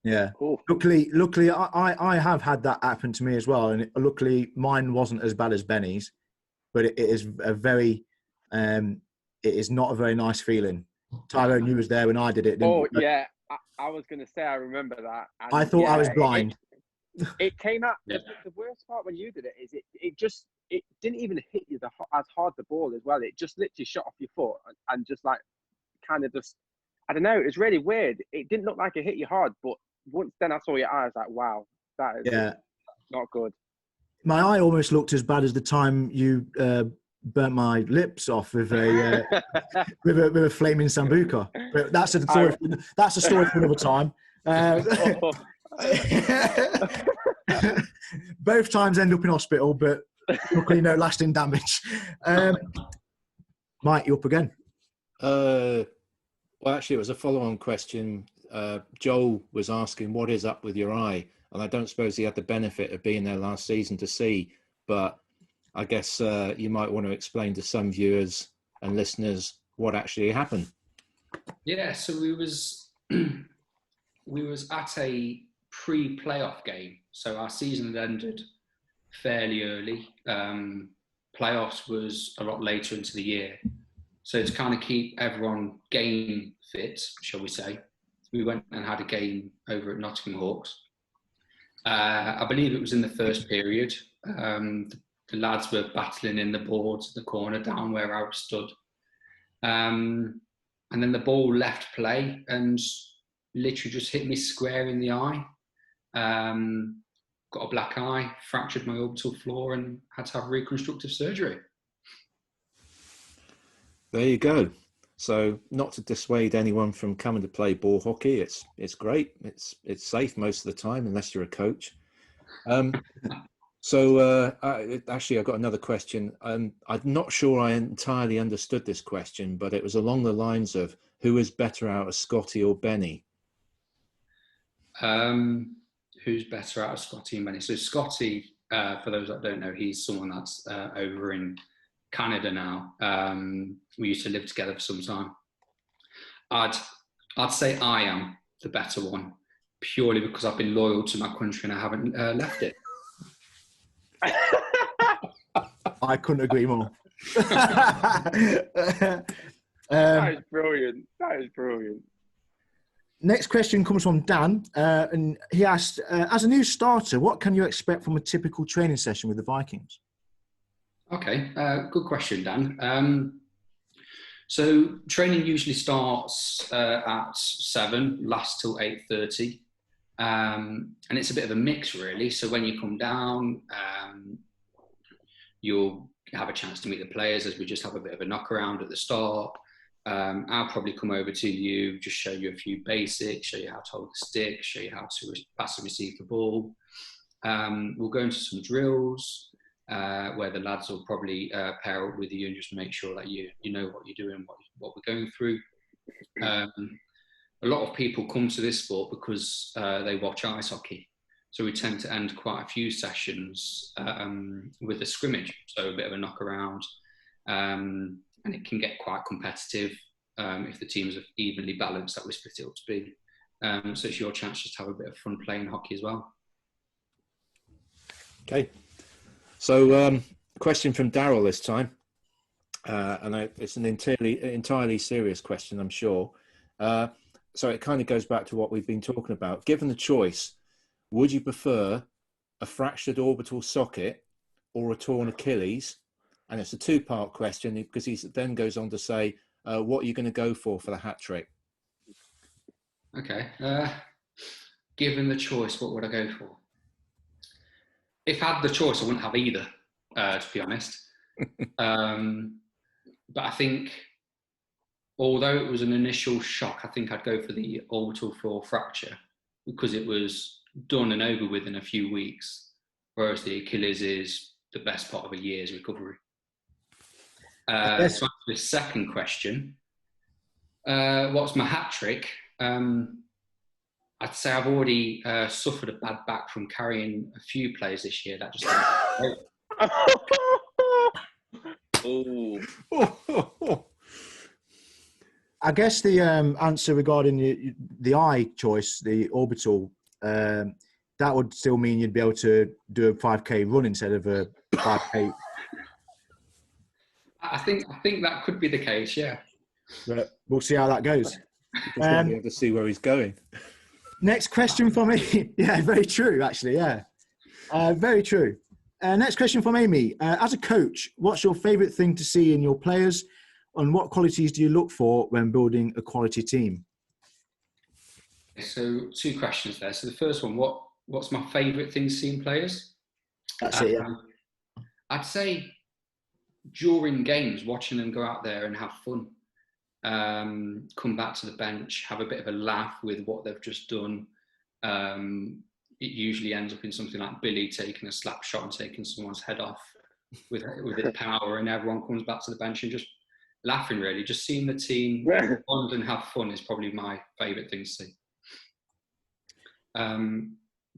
Yeah. Cool. Luckily, I have had that happen to me as well, and luckily mine wasn't as bad as Benny's, but it is a very, it is not a very nice feeling. Tyrone, you was there when I did it. Didn't you? Yeah, I was going to say I remember that. And I thought I was blind. It came out. Yeah. The worst part when you did it is it didn't even hit you as hard the ball as well. It just literally shot off your foot and just like kind of just, I don't know. It was really weird. It didn't look like it hit you hard, but once then I saw your eyes, like, wow, that is not good. My eye almost looked as bad as the time you burnt my lips off with a with a flaming sambuca. But that's a story. That's a story for another time. Both times end up in hospital, but luckily no lasting damage. Mike, you up again? Well, actually, it was a follow-on question. Joel was asking, what is up with your eye? And I don't suppose he had the benefit of being there last season to see, but I guess you might want to explain to some viewers and listeners what actually happened. Yeah, so we was at a pre-playoff game. So our season had ended fairly early. Playoffs was a lot later into the year. So to kind of keep everyone game fit, shall we say, we went and had a game over at Nottingham Hawks. I believe it was in the first period. The lads were battling in the boards, the corner down where I stood. And then the ball left play and literally just hit me square in the eye. Got a black eye, fractured my orbital floor and had to have reconstructive surgery. There you go. So not to dissuade anyone from coming to play ball hockey, it's great. It's safe most of the time unless you're a coach. Actually, I've got another question. I'm not sure I entirely understood this question, but it was along the lines of who is better out of Scotty or Benny? Who's better out of Scotty and Benny? So Scotty, for those that don't know, he's someone that's over in Canada now. We used to live together for some time. I'd say I am the better one, purely because I've been loyal to my country and I haven't left it. I couldn't agree more. That is brilliant. That is brilliant. Next question comes from Dan, and he asked, as a new starter, what can you expect from a typical training session with the Vikings? Okay, good question, Dan. So training usually starts at 7, lasts till 8:30, and it's a bit of a mix, really. So when you come down, you'll have a chance to meet the players as we just have a bit of a knock around at the start. I'll probably come over to you, just show you a few basics, show you how to hold the stick, show you how to pass and receive the ball. We'll go into some drills where the lads will probably pair up with you and just make sure that you know what you're doing, what we're going through. A lot of people come to this sport because they watch ice hockey. So we tend to end quite a few sessions with a scrimmage, so a bit of a knock around. And it can get quite competitive if the teams are evenly balanced that we split it up to be. So it's your chance just to have a bit of fun playing hockey as well. Okay. So question from Daryl this time. And it's an entirely serious question, I'm sure. So it kind of goes back to what we've been talking about. Given the choice, would you prefer a fractured orbital socket or a torn Achilles? And it's a two-part question because he then goes on to say, what are you going to go for the hat trick? Okay. Given the choice, what would I go for? If I had the choice, I wouldn't have either, to be honest. But I think, although it was an initial shock, I think I'd go for the orbital floor fracture because it was done and over with in a few weeks, whereas the Achilles is the best part of a year's recovery. So answer the second question, what's my hat trick? I'd say I've already suffered a bad back from carrying a few players this year. That just I guess the answer regarding the eye choice, the orbital that would still mean you'd be able to do a 5K run instead of a 5K. I think that could be the case, yeah. But we'll see how that goes. Just want to be able to see where he's going. Next question for me. Yeah, very true, actually. Yeah, very true. Next question from Amy. As a coach, what's your favourite thing to see in your players, and what qualities do you look for when building a quality team? So 2 questions there. So the first one, what's my favourite thing to see in players? That's it, yeah. I'd say during games, watching them go out there and have fun. Come back to the bench, have a bit of a laugh with what they've just done. It usually ends up in something like Billy taking a slap shot and taking someone's head off with his power, and everyone comes back to the bench and just laughing, really. Just seeing the team bond and have fun is probably my favourite thing to see.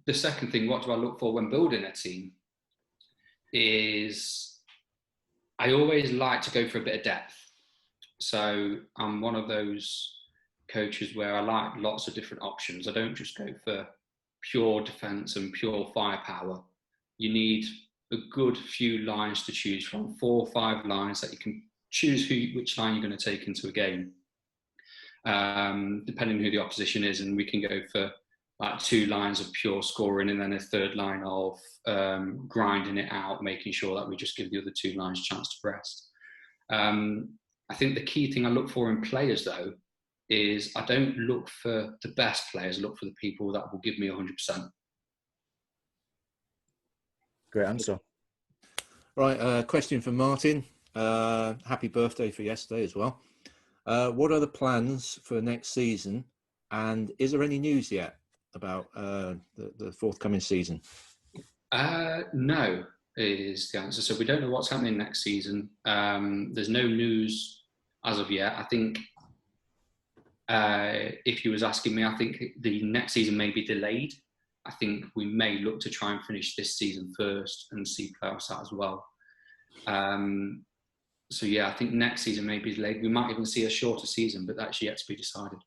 The second thing, what do I look for when building a team, is I always like to go for a bit of depth. So I'm one of those coaches where I like lots of different options. I don't just go for pure defence and pure firepower. You need a good few lines to choose from, 4 or 5 lines that you can choose which line you're going to take into a game, depending on who the opposition is. And we can go for like 2 lines of pure scoring and then a 3rd line of grinding it out, making sure that we just give the other 2 lines a chance to rest. I think the key thing I look for in players, though, is I don't look for the best players. I look for the people that will give me 100%. Great answer. Right, question from Martin. Happy birthday for yesterday as well. What are the plans for next season, and is there any news yet about the forthcoming season? No, is the answer. So we don't know what's happening next season. There's no news as of yet. I think if you was asking me, I think the next season may be delayed. I think we may look to try and finish this season first and see playoffs out as well. So yeah, I think next season may be delayed. We might even see a shorter season, but that's yet to be decided.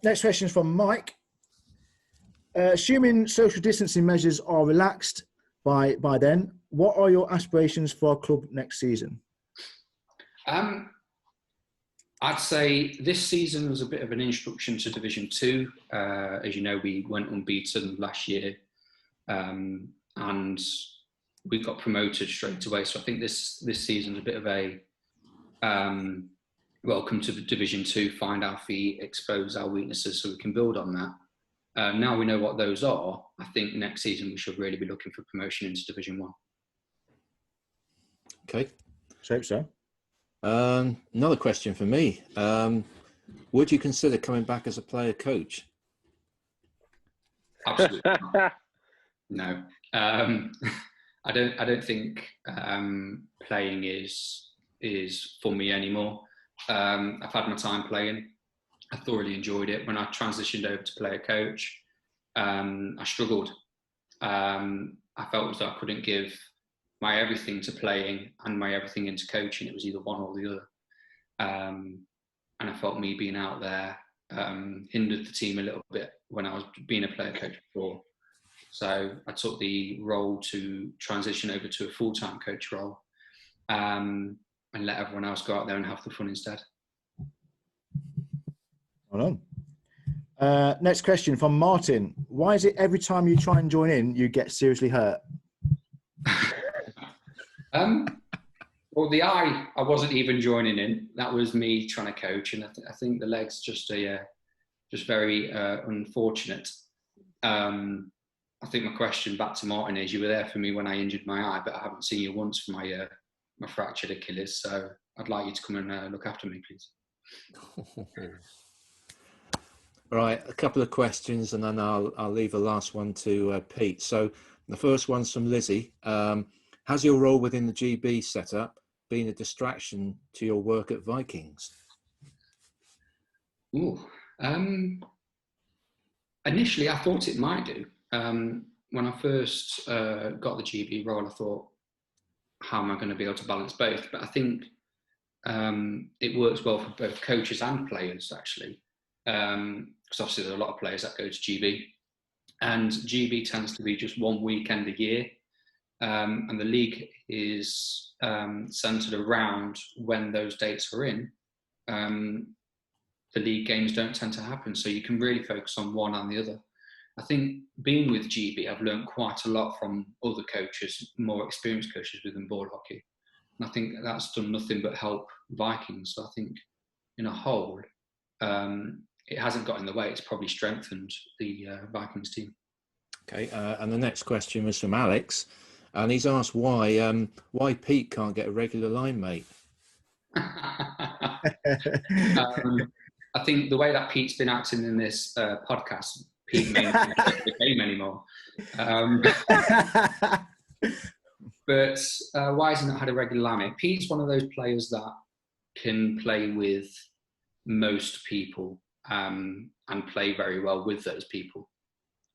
Next question is from Mike. Assuming social distancing measures are relaxed by then, what are your aspirations for our club next season? I'd say this season was a bit of an introduction to Division 2. As you know, we went unbeaten last year, and we got promoted straight away. So I think this season's a bit of a welcome to the Division 2, find our feet, expose our weaknesses so we can build on that. Now we know what those are, I think next season we should really be looking for promotion into Division 1. Okay. Hope so. Another question for me. Would you consider coming back as a player coach? Absolutely not. No. I don't think playing is for me anymore. I've had my time playing. I thoroughly enjoyed it. When I transitioned over to player coach, I struggled. I felt as though I couldn't give my everything to playing and my everything into coaching. It was either one or the other. And I felt me being out there hindered the team a little bit when I was being a player coach before. So I took the role to transition over to a full-time coach role and let everyone else go out there and have the fun instead. Well done. Next question from Martin. Why is it every time you try and join in, you get seriously hurt? Well, the eye, I wasn't even joining in. That was me trying to coach, and I think the legs just very unfortunate. I think my question back to Martin is, you were there for me when I injured my eye, but I haven't seen you once for my fractured Achilles. So I'd like you to come and look after me, please. Right, a couple of questions, and then I'll leave the last one to Pete. So the first one's from Lizzie. Has your role within the GB setup been a distraction to your work at Vikings? Ooh, initially, I thought it might do. When I first got the GB role, I thought, how am I going to be able to balance both? But I think it works well for both coaches and players, actually. because obviously there are a lot of players that go to GB, and GB tends to be just one weekend a year, and the league is centred around when those dates are in. The league games don't tend to happen, so you can really focus on one and the other. I think being with GB, I've learned quite a lot from other coaches, more experienced coaches within board hockey. And I think that's done nothing but help Vikings. So I think in a whole, it hasn't got in the way. It's probably strengthened the Vikings team. Okay, and the next question was from Alex, and he's asked why Pete can't get a regular line mate. I think the way that Pete's been acting in this podcast, Pete may not get the game anymore. But why has he not had a regular line mate? Pete's one of those players that can play with most people and play very well with those people.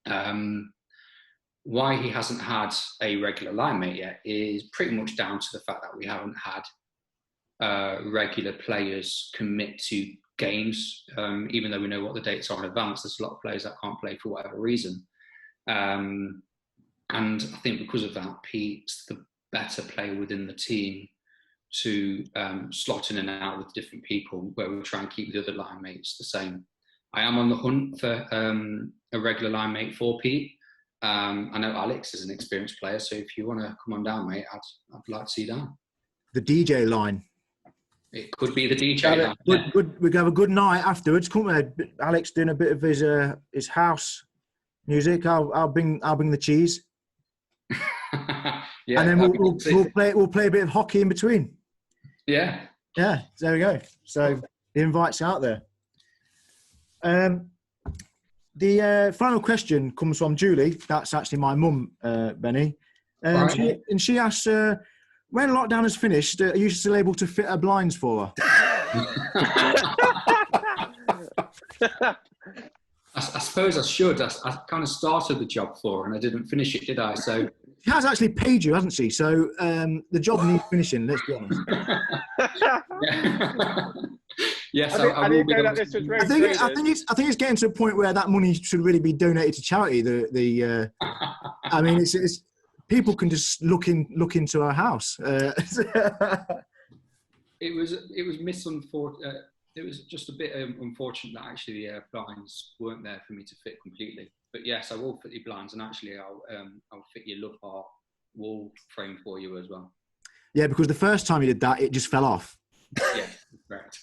Why he hasn't had a regular line mate yet is pretty much down to the fact that we haven't had regular players commit to games, even though we know what the dates are in advance. There's a lot of players that can't play for whatever reason. And I think because of that, Pete's the better player within the team to slot in and out with different people, where we try and keep the other line mates the same. I am on the hunt for a regular line mate for Pete. I know Alex is an experienced player, so if you want to come on down, mate, I'd like to see you down. The DJ line. It could be the DJ line. We could have a good night afterwards, couldn't we? Alex doing a bit of his house music. I'll bring the cheese. Yeah, and then we'll play a bit of hockey in between. Yeah. Yeah, there we go. So the invite's out there. The final question comes from Julie. That's actually my mum, Benny. Right. She asks, when lockdown has finished, are you still able to fit her blinds for her? I suppose I should. I kind of started the job for her and I didn't finish it, did I? So she has actually paid you, hasn't she? So the job needs finishing, let's be honest. Yes, I didn't know that this was I think it's getting to a point where that money should really be donated to charity. I mean, it's people can just look into our house. It was misunfortunate. It was just a bit unfortunate that actually the blinds weren't there for me to fit completely. But yes, I will fit your blinds, and actually I'll fit your love heart wall frame for you as well. Yeah, because the first time you did that, it just fell off. Yeah, correct.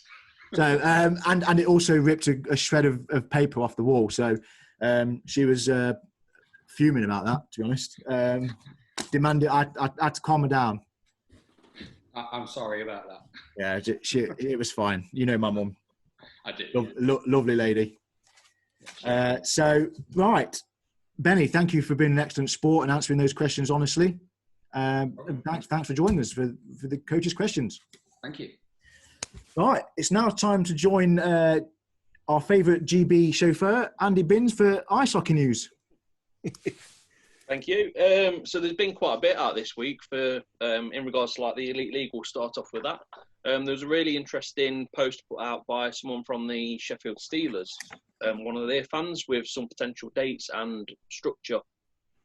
So and it also ripped a shred of paper off the wall. So she was fuming about that, to be honest. Demanded I had to calm her down. I'm sorry about that. Yeah, it was fine. You know my mum. I did. Lovely lady. So, right. Benny, thank you for being an excellent sport and answering those questions honestly. Thanks for joining us for the coaches' questions. Thank you. Right, it's now time to join our favourite GB chauffeur, Andy Binns, for ice hockey news. Thank you. So there's been quite a bit out this week for in regards to like the Elite League. We'll start off with that. There was a really interesting post put out by someone from the Sheffield Steelers, one of their fans, with some potential dates and structure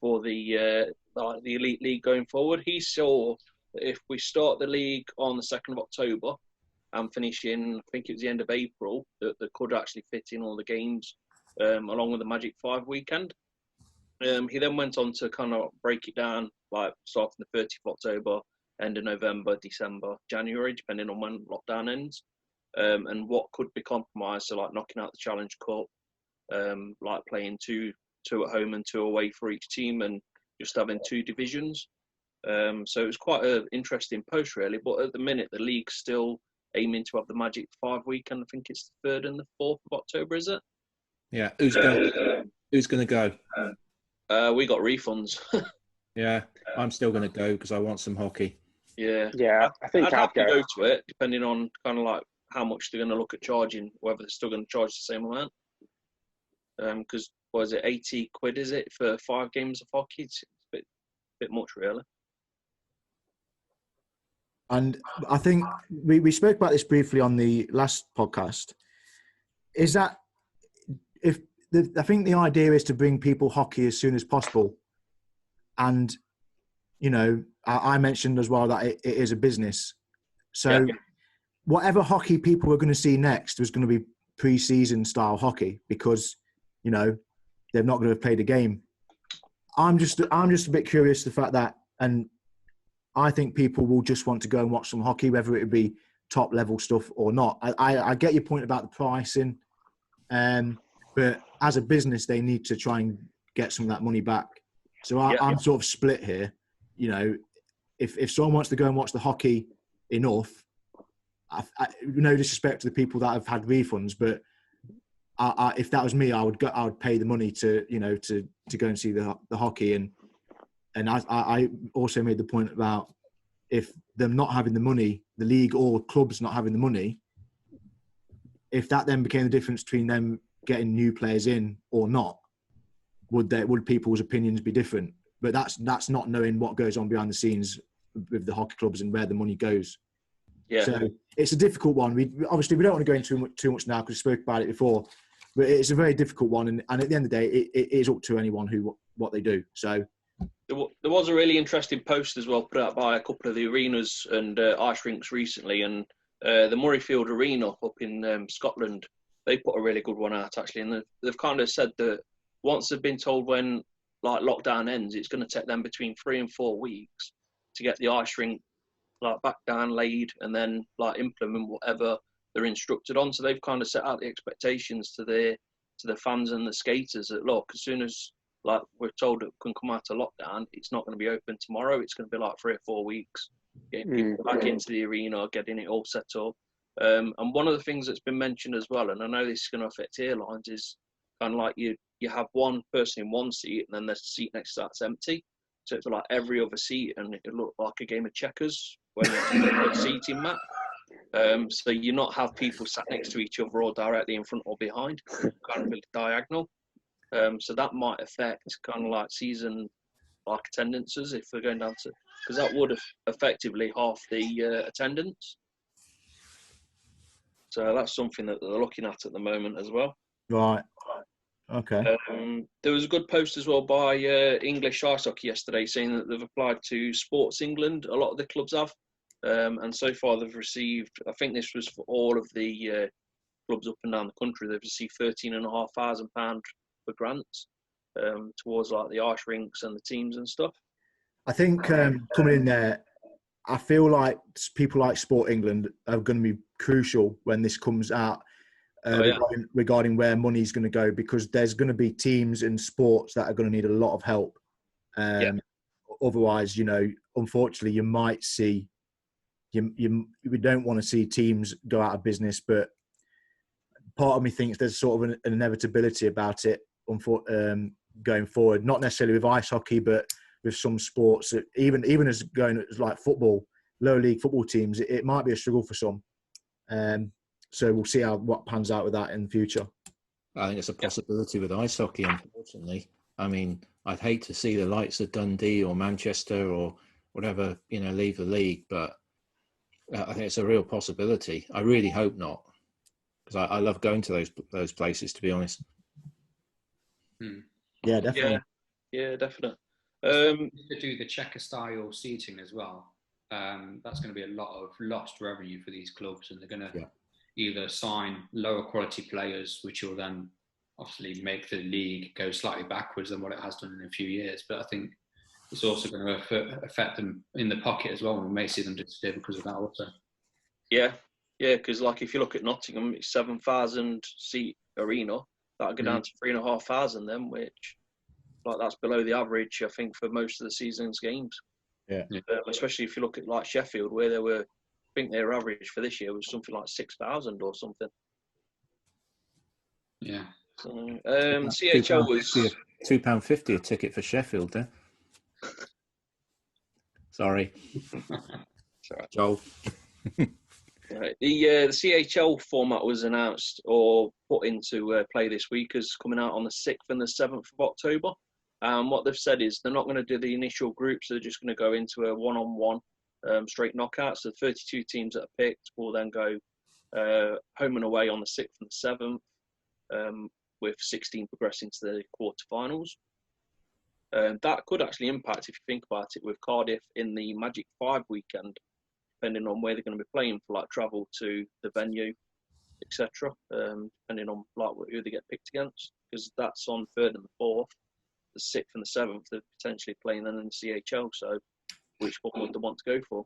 for the Elite League going forward. He saw that if we start the league on the 2nd of October and finish in, I think it was the end of April, that could actually fit in all the games along with the Magic 5 weekend. He then went on to kind of break it down, like starting the 30th of October, end of November, December, January, depending on when lockdown ends, and what could be compromised. So like knocking out the Challenge Cup, like playing two at home and 2 away for each team, and just having 2 divisions. So it was quite an interesting post, really. But at the minute, the league's still aiming to have the Magic 5 weekend. I think it's the 3rd and the 4th of October, is it? Yeah. Who's going to go? We got refunds. Yeah, I'm still going to go because I want some hockey. Yeah, I think I'd have to go to it, depending on kind of like how much they're going to look at charging, whether they're still going to charge the same amount. Because, what is it, 80 quid, is it, for 5 games of hockey? It's a bit much, really. And I think we spoke about this briefly on the last podcast. Is I think the idea is to bring people hockey as soon as possible. And, you know, I mentioned as well that it is a business. So whatever hockey people are going to see next was going to be pre-season style hockey because, you know, they're not going to have played a game. I'm just a bit curious the fact that, and I think people will just want to go and watch some hockey, whether it be top level stuff or not. I get your point about the pricing, but as a business, they need to try and get some of that money back. So I'm sort of split here. You know, if someone wants to go and watch the hockey enough, no disrespect to the people that have had refunds, but if that was me, I would pay the money to go and see the hockey. And I also made the point about if them not having the money, the league or clubs not having the money, if that then became the difference between them getting new players in or not, would people's opinions be different? But that's not knowing what goes on behind the scenes with the hockey clubs and where the money goes. Yeah. So it's a difficult one. We don't want to go into too much now because we spoke about it before, but it's a very difficult one. And at the end of the day, it is up to anyone what they do. So there was a really interesting post as well put out by a couple of the arenas and ice rinks recently, and the Murrayfield Arena up in Scotland, they put a really good one out actually, and they've kind of said that once they've been told when like lockdown ends, it's going to take them between 3 and 4 weeks to get the ice rink like back down, laid, and then like implement whatever they're instructed on. So they've kind of set out the expectations to the fans and the skaters that look, as soon as like we're told it can come out of lockdown, it's not going to be open tomorrow. It's going to be like 3 or 4 weeks getting people back into the arena, getting it all set up. And one of the things that's been mentioned as well, and I know this is going to affect airlines, is kind of like you have one person in one seat and then the seat next to that's empty. So it's like every other seat, and it looked like a game of checkers when you're a seating map. So you not have people sat next to each other or directly in front or behind, kind of a diagonal. So that might affect kind of like season like attendances if they're going down to, because that would effectively half the attendance. So that's something that they're looking at the moment as well. Right. Okay. There was a good post as well by English Ice Hockey yesterday saying that they've applied to Sports England. A lot of the clubs have. And so far they've received, I think this was for all of the clubs up and down the country, they've received £13,500 for grants towards like the ice rinks and the teams and stuff. I think coming in there, I feel like people like Sport England are going to be crucial when this comes out regarding where money's going to go, because there's going to be teams in sports that are going to need a lot of help. Otherwise, unfortunately, you might see we don't want to see teams go out of business, but part of me thinks there's sort of an inevitability about it going forward. Not necessarily with ice hockey, but with some sports, even as going as like football, lower league football teams, it might be a struggle for some. So we'll see what pans out with that in the future. I think it's a possibility with ice hockey, unfortunately. I mean, I'd hate to see the likes of Dundee or Manchester or whatever, leave the league, but I think it's a real possibility. I really hope not, because I love going to those places, to be honest. Yeah, definitely. Yeah, definitely. To do the checker style seating as well, that's going to be a lot of lost revenue for these clubs, and they're going to either sign lower quality players, which will then obviously make the league go slightly backwards than what it has done in a few years. But I think it's also going to affect them in the pocket as well, and we may see them disappear because of that also. Yeah, because like if you look at Nottingham, it's 7,000 seat arena. That'll go down to 3,500 then, which like that's below the average, I think, for most of the season's games. Yeah. Especially if you look at like Sheffield, where I think their average for this year was something like 6,000 or something. Yeah. So, CHL was £2.50 a ticket for Sheffield then. Sorry. Joel. Right. The CHL format was announced or put into play this week as coming out on the 6th and the 7th of October. What they've said is they're not going to do the initial groups. They're just going to go into a one-on-one straight knockouts. So 32 teams that are picked will then go home and away on the 6th and the 7th. with 16 progressing to the quarterfinals. That could actually impact, if you think about it, with Cardiff in the Magic 5 weekend, depending on where they're going to be playing for like travel to the venue, etc. Depending on like who they get picked against, because that's on 3rd and the 4th, the 6th and the 7th. They're potentially playing then in the CHL. So, which one would they want to go for?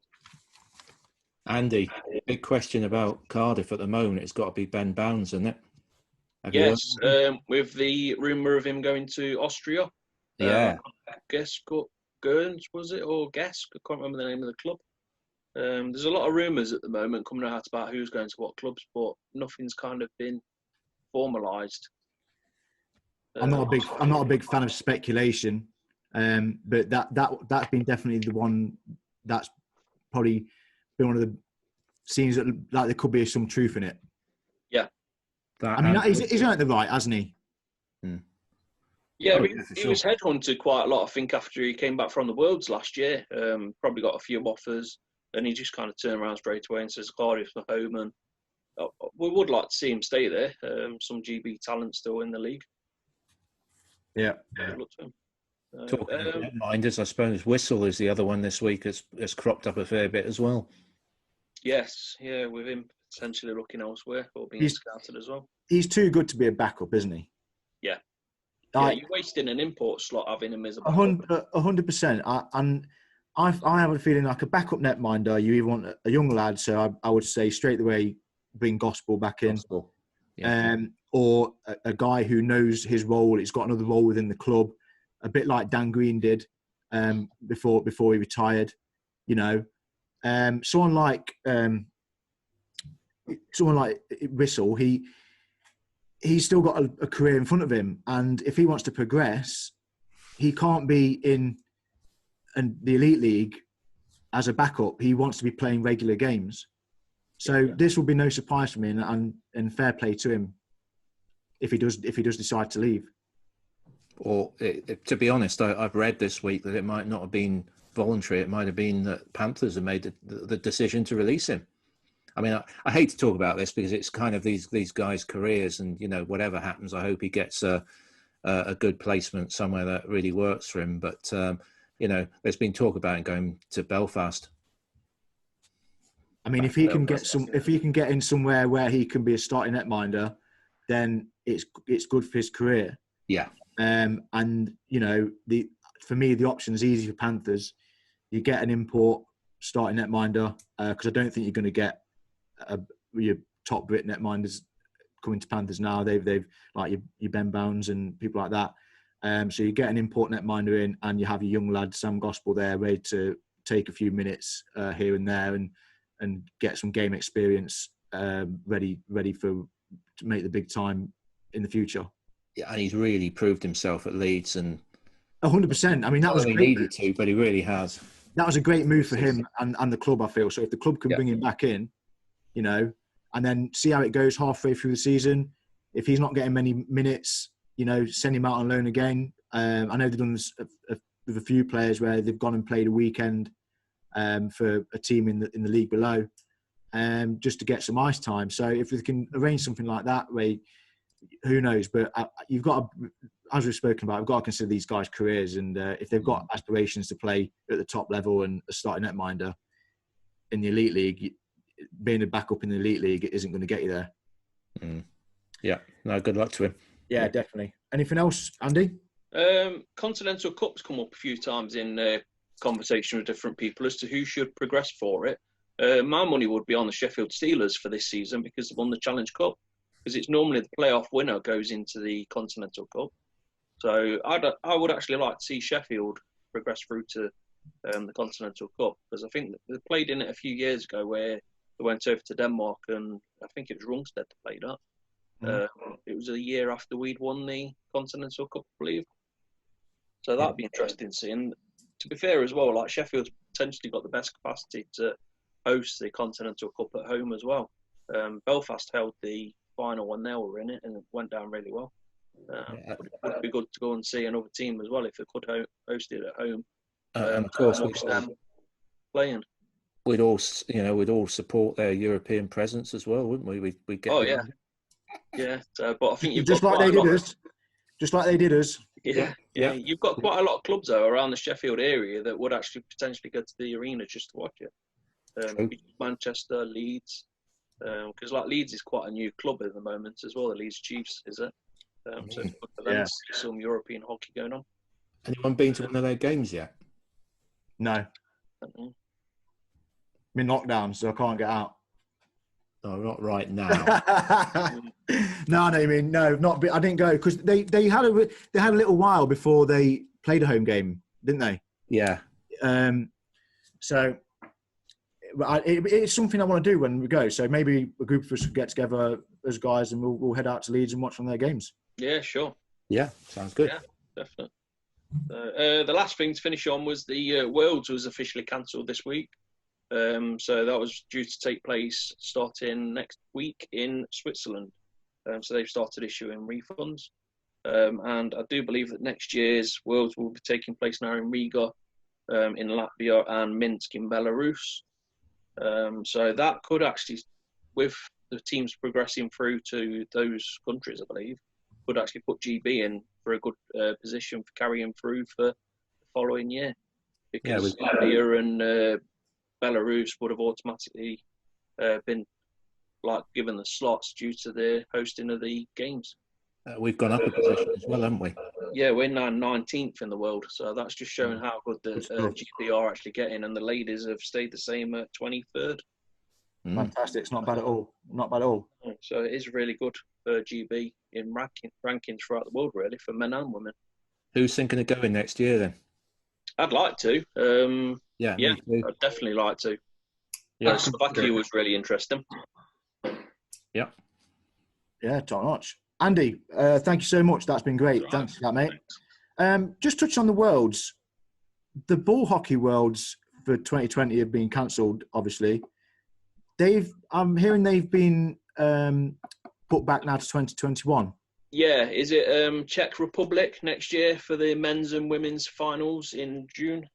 Andy, big question about Cardiff at the moment. It's got to be Ben Bounds, isn't it? Yes, with the rumour of him going to Austria. Yeah. Gerns, was it? Or Gesk? I can't remember the name of the club. There's a lot of rumours at the moment coming out about who's going to what clubs, but nothing's kind of been formalised. I'm not a big fan of speculation, but that's been definitely the one that's probably been one of the scenes that like there could be some truth in it. Yeah, I mean he's earned the right, hasn't he? Yeah, he was headhunted quite a lot. I think after he came back from the Worlds last year, probably got a few offers, and he just kind of turned around straight away and says Cardiff's the home, and we would like to see him stay there. Some GB talent still in the league. Yeah. Look to him. Talking of netminders, I suppose Whistle is the other one this week has cropped up a fair bit as well. Yes, yeah, with him potentially looking elsewhere or being scouted as well. He's too good to be a backup, isn't he? Yeah. Yeah, you're wasting an import slot having him as a backup. 100%. And I have a feeling like a backup netminder, you either want a young lad, so I would say straight away bring Gospel back in. Yeah. Or a guy who knows his role, he's got another role within the club, a bit like Dan Green did before he retired. You know, someone like Whistle, he's still got a career in front of him, and if he wants to progress, he can't be in the elite league as a backup. He wants to be playing regular games. So this will be no surprise for me, and fair play to him if he does decide to leave. Or to be honest, I've read this week that it might not have been voluntary. It might have been that Panthers have made the decision to release him. I mean, I hate to talk about this because it's kind of these guys' careers, and whatever happens, I hope he gets a good placement somewhere that really works for him. But there's been talk about him going to Belfast. I mean, if he can get in somewhere where he can be a starting netminder, then it's good for his career. Yeah. And for me, the option is easy for Panthers. You get an import starting netminder because I don't think you're going to get your top Brit netminders coming to Panthers now. They've like your Ben Bounds and people like that. So you get an import netminder in, and you have your young lad Sam Gospel there, ready to take a few minutes here and there and get some game experience, ready to make the big time in the future. Yeah, and he's really proved himself at Leeds, and 100%. I mean, that was he needed to, but he really has. That was a great move for him and the club, I feel. So if the club can bring him back in, and then see how it goes halfway through the season. If he's not getting many minutes, send him out on loan again. I know they've done this with a few players where they've gone and played a weekend for a team in the league below, just to get some ice time. So if we can arrange something like that, who knows? But you've got to, as we've spoken about, I've got to consider these guys' careers, and if they've got aspirations to play at the top level and a starting netminder in the elite league, being a backup in the elite league isn't going to get you there. Yeah, no, good luck to him. Yeah, definitely. Anything else, Andy? Continental Cup's come up a few times in conversation with different people as to who should progress for it. My money would be on the Sheffield Steelers for this season because they've won the Challenge Cup. Because it's normally the playoff winner goes into the Continental Cup. So I would actually like to see Sheffield progress through to the Continental Cup, because I think they played in it a few years ago where they went over to Denmark, and I think it was Rungstedt that played at. It was a year after we'd won the Continental Cup, I believe. So that'd be interesting to see. And to be fair as well, like Sheffield's potentially got the best capacity to host the Continental Cup at home as well. Belfast held the final when they were in it, and it went down really well. It would be good to go and see another team as well if they could host it at home. And of course, playing. We'd all support their European presence as well, wouldn't we? We'd get. Oh yeah. Yeah, but I think you've just got like they quite a did lot. us. Just like they did us. Yeah. You've got quite a lot of clubs though around the Sheffield area that would actually potentially go to the arena just to watch it. Manchester, Leeds, because like Leeds is quite a new club at the moment as well. The Leeds Chiefs, is it? So it's good for them to see some European hockey going on. Anyone been to one of their games yet? No. I'm in lockdown, so I can't get out. No, not right now. No, I mean, no, not. I didn't go because they had a little while before they played a home game, didn't they? Yeah. So it's something I want to do when we go. So maybe a group of us get together as guys and we'll head out to Leeds and watch one of their games. Yeah, sure. Yeah, sounds good. Yeah, definitely. The last thing to finish on was the Worlds was officially cancelled this week. So that was due to take place starting next week in Switzerland. So they've started issuing refunds. And I do believe that next year's Worlds will be taking place now in Riga, in Latvia, and Minsk in Belarus. So that could actually, with the teams progressing through to those countries, I believe, could actually put GB in for a good position for carrying through for the following year. Because Latvia and Belarus would have automatically been given the slots due to the hosting of the games. We've gone up a position as well, haven't we? Yeah, we're now 19th in the world, so that's just showing how good the GB are actually getting, and the ladies have stayed the same at 23rd. Fantastic! It's not bad at all. Not bad at all. So it is really good for GB in rankings throughout the world, really, for men and women. Who's thinking of going next year then? I'd like to. Yeah, I'd definitely like to. Yeah, Slovakia was really interesting. Yeah. Yeah, top notch. Andy, thank you so much. That's been great. Right. Thanks for that, mate. Just touch on the Worlds. The ball hockey Worlds for 2020 have been cancelled, obviously. I'm hearing they've been put back now to 2021. Yeah, is it Czech Republic next year for the men's and women's finals in June?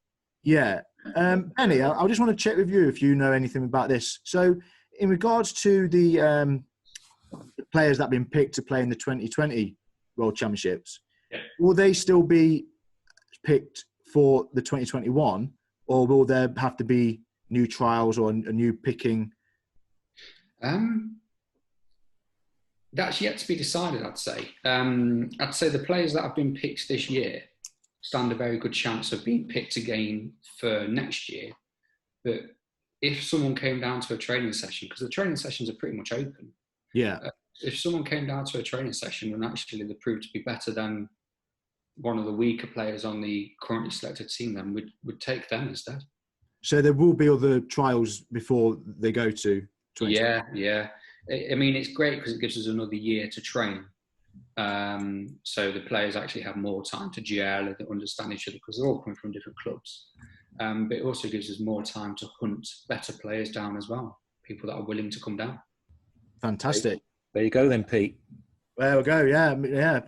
Yeah. Benny, I just want to check with you if you know anything about this. So in regards to the players that have been picked to play in the 2020 World Championships, will they still be picked for the 2021, or will there have to be new trials or a new picking? That's yet to be decided, I'd say. I'd say the players that have been picked this year stand a very good chance of being picked again for next year. But if someone came down to a training session, because the training sessions are pretty much open. Yeah. If someone came down to a training session and actually they proved to be better than one of the weaker players on the currently selected team, then we'd take them instead. So there will be other trials before they go to 2020? Yeah. I mean, it's great because it gives us another year to train. So the players actually have more time to gel and understand each other because they're all coming from different clubs. But it also gives us more time to hunt better players down as well, people that are willing to come down. Fantastic. There you go then, Pete. There we go, yeah.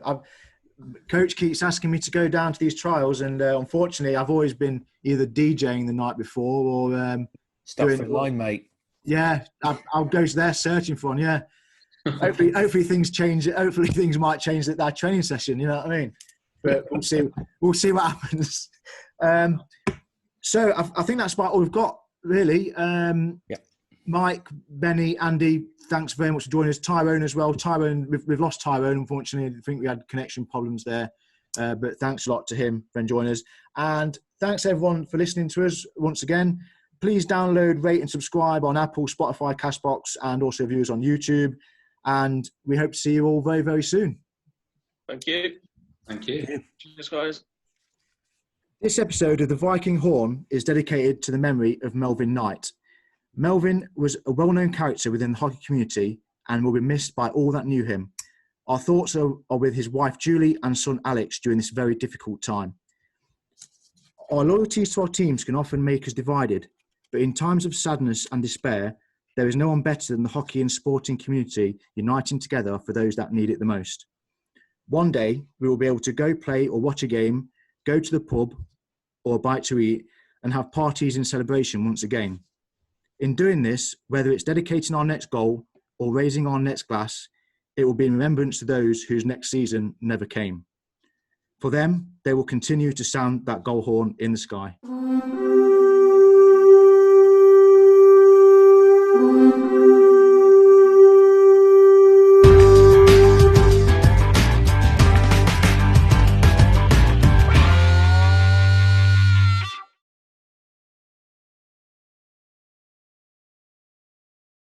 Coach keeps asking me to go down to these trials, and unfortunately I've always been either DJing the night before or... Stuff in line, mate. Yeah, I'll go there searching for one, yeah. Hopefully things change. Hopefully things might change at that training session, you know what I mean? But we'll see what happens. So I think that's about all we've got, really. Mike, Benny, Andy, thanks very much for joining us. Tyrone as well. Tyrone, we've lost Tyrone, unfortunately. I think we had connection problems there. But thanks a lot to him for joining us. And thanks, everyone, for listening to us once again. Please download, rate and subscribe on Apple, Spotify, Castbox, and also view us on YouTube. And we hope to see you all very, very soon. Thank you. Thank you. Cheers, guys. This episode of the Viking Horn is dedicated to the memory of Melvyn Knight. Melvyn was a well-known character within the hockey community and will be missed by all that knew him. Our thoughts are with his wife Julie and son Alex during this very difficult time. Our loyalties to our teams can often make us divided, but in times of sadness and despair, there is no one better than the hockey and sporting community uniting together for those that need it the most. One day, we will be able to go play or watch a game, go to the pub or a bite to eat, and have parties in celebration once again. In doing this, whether it's dedicating our next goal or raising our next glass, It will be in remembrance to those whose next season never came. For them, they will continue to sound that goal horn in the sky.